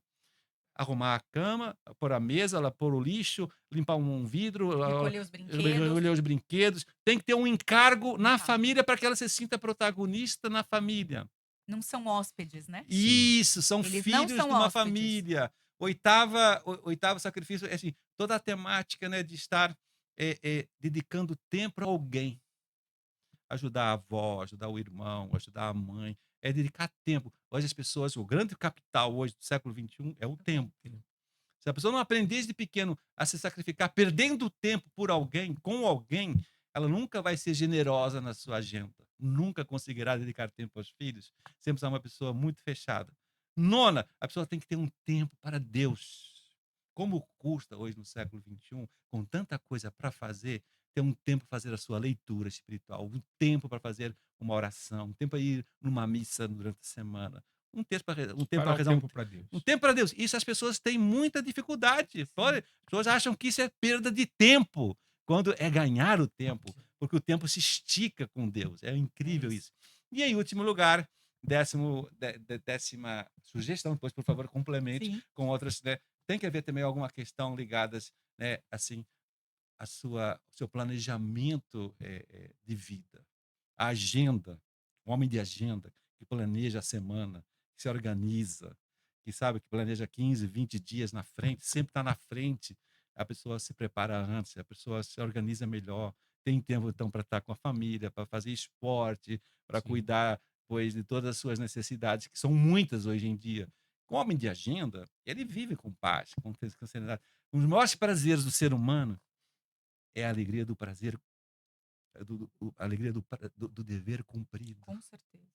Arrumar a cama, pôr a mesa, pôr o lixo, limpar um vidro, Recolher os brinquedos. recolher os brinquedos. Tem que ter um encargo na Tá. família para que ela se sinta protagonista na família. Não são hóspedes, né? Isso, são Eles não filhos são de uma hóspedes. família. Oitavo sacrifício é assim, toda a temática, né, de estar dedicando tempo para alguém. Ajudar a avó, ajudar o irmão, ajudar a mãe. É dedicar tempo. Hoje as pessoas, o grande capital hoje do século XXI é o tempo. Se a pessoa não aprender desde pequeno a se sacrificar, perdendo tempo por alguém, com alguém, ela nunca vai ser generosa na sua agenda. Nunca conseguirá dedicar tempo aos filhos. Sempre será uma pessoa muito fechada. Nona, a pessoa tem que ter um tempo para Deus. Como custa hoje no século XXI, com tanta coisa para fazer, ter um tempo para fazer a sua leitura espiritual, um tempo para fazer uma oração, um tempo para ir numa missa durante a semana, um tempo para Parar o rezar, tempo para Deus. um tempo para Deus. Isso as pessoas têm muita dificuldade. As pessoas acham que isso é perda de tempo, quando é ganhar o tempo, porque o tempo se estica com Deus. É incrível isso. E em último lugar, décima sugestão, depois, por favor, complemente Sim. com outras, né? Tem que haver também alguma questão ligadas, né, assim, o seu planejamento de vida. A agenda, um homem de agenda, que planeja a semana, que se organiza, que sabe que planeja 15, 20 dias na frente, sempre está na frente. A pessoa se prepara antes, a pessoa se organiza melhor, tem tempo então para estar com a família, para fazer esporte, para Sim. cuidar, pois, de todas as suas necessidades, que são muitas hoje em dia. O homem de agenda, ele vive com paz, com serenidade. Um dos maiores prazeres do ser humano é a alegria do prazer, a alegria do dever cumprido. Com certeza.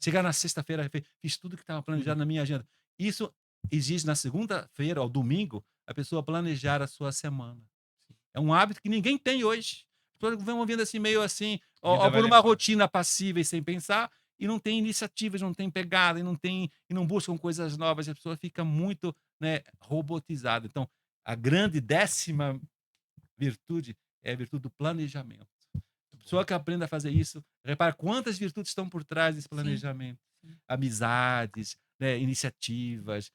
Chegar na sexta-feira, fiz tudo que estava planejado na minha agenda. Isso exige na segunda-feira, ao domingo, a pessoa planejar a sua semana. É um hábito que ninguém tem hoje. As pessoas vão vindo assim, meio assim, Vida vai por uma levando. rotina passiva e sem pensar, e não tem iniciativas, não tem pegada, e não buscam coisas novas. A pessoa fica muito, né, robotizada. Então, a grande décima virtude é a virtude do planejamento. A pessoa que aprende a fazer isso, repara quantas virtudes estão por trás desse planejamento. Sim. Amizades, né, iniciativas,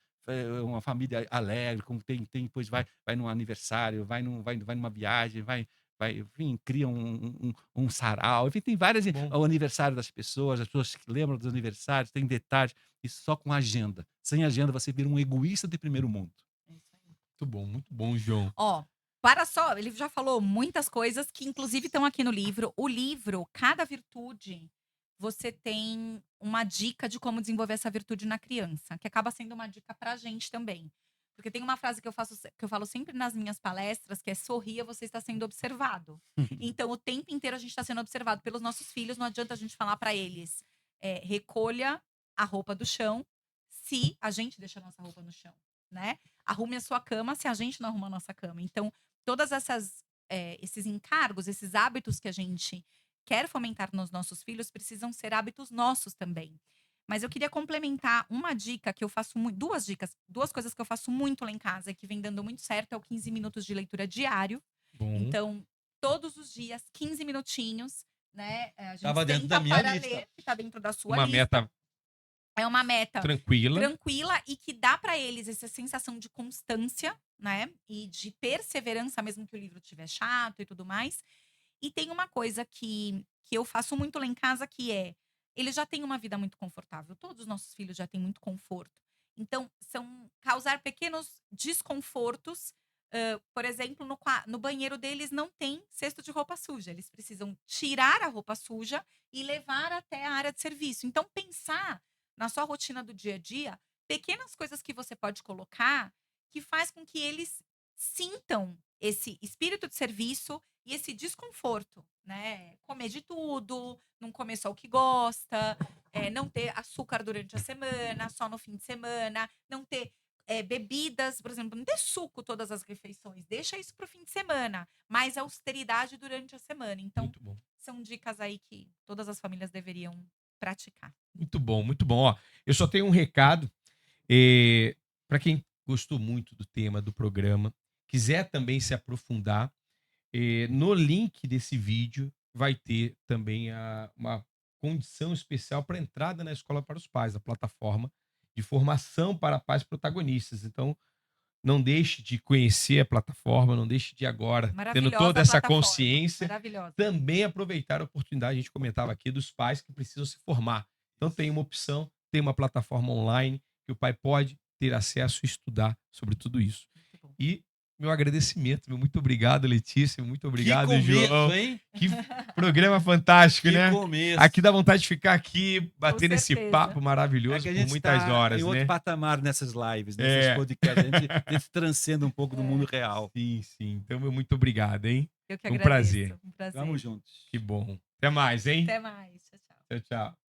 uma família alegre, como depois vai num aniversário, vai numa viagem, enfim, cria um sarau, enfim, tem várias, o aniversário das pessoas, as pessoas que lembram dos aniversários, tem detalhes, isso só com agenda. Sem agenda você vira um egoísta de primeiro mundo. É isso aí. Muito bom, João. Ó, ele já falou muitas coisas que inclusive estão aqui no livro. O livro, cada virtude, você tem uma dica de como desenvolver essa virtude na criança, que acaba sendo uma dica pra gente também. Porque tem uma frase que eu falo sempre nas minhas palestras, que é: sorria, você está sendo observado. Então, o tempo inteiro a gente está sendo observado pelos nossos filhos. Não adianta a gente falar pra eles, recolha a roupa do chão, se a gente deixa a nossa roupa no chão, né? Arrume a sua cama, se a gente não arruma a nossa cama. Então, todas esses encargos, esses hábitos que a gente quer fomentar nos nossos filhos precisam ser hábitos nossos também. Mas eu queria complementar uma dica que eu faço muito, duas coisas que eu faço muito lá em casa e que vem dando muito certo, é o 15 minutos de leitura diário. Bom. Então, todos os dias, 15 minutinhos, né? A gente Tava dentro da senta minha para lista. ler, que tá dentro da sua Uma lista. meta É uma meta tranquila. e que dá pra eles essa sensação de constância, né? E de perseverança, mesmo que o livro estiver chato e tudo mais. E tem uma coisa que eu faço muito lá em casa, que é: eles já têm uma vida muito confortável. Todos os nossos filhos já têm muito conforto. Então, são causar pequenos desconfortos. Por exemplo, no banheiro deles não tem cesto de roupa suja. Eles precisam tirar a roupa suja e levar até a área de serviço. Então, pensar na sua rotina do dia a dia, pequenas coisas que você pode colocar que faz com que eles sintam esse espírito de serviço e esse desconforto, né? Comer de tudo, não comer só o que gosta, não ter açúcar durante a semana, só no fim de semana, não ter bebidas, por exemplo, não ter suco todas as refeições, deixa isso pro fim de semana, mais austeridade durante a semana. Então, Muito bom. são dicas aí que todas as famílias deveriam praticar. Muito bom, muito bom. Ó, eu só tenho um recado para quem gostou muito do tema do programa, quiser também se aprofundar, no link desse vídeo vai ter também uma condição especial para entrada na Escola para os Pais, a plataforma de formação para pais protagonistas. Então, não deixe de conhecer a plataforma, não deixe de agora, tendo Maravilhosa toda a essa plataforma, consciência, maravilhosa. também aproveitar a oportunidade. A gente comentava aqui dos pais que precisam se formar. Então tem uma opção, tem uma plataforma online que o pai pode ter acesso e estudar sobre tudo isso. Muito bom. E meu agradecimento, meu muito obrigado, Letícia, muito obrigado, que começo, João. hein? Que programa fantástico, Que né? começo. Aqui dá vontade de ficar aqui, batendo esse certeza. papo É maravilhoso que a por gente muitas está horas, em outro né? patamar nessas lives, nesses É. podcasts. A gente transcende um pouco do mundo real. Sim, sim. Então, meu muito obrigado, hein? Eu que Um agradeço. prazer. Um prazer. Vamos juntos. Que bom. Até mais, hein? Até mais. Tchau, tchau. Tchau, tchau.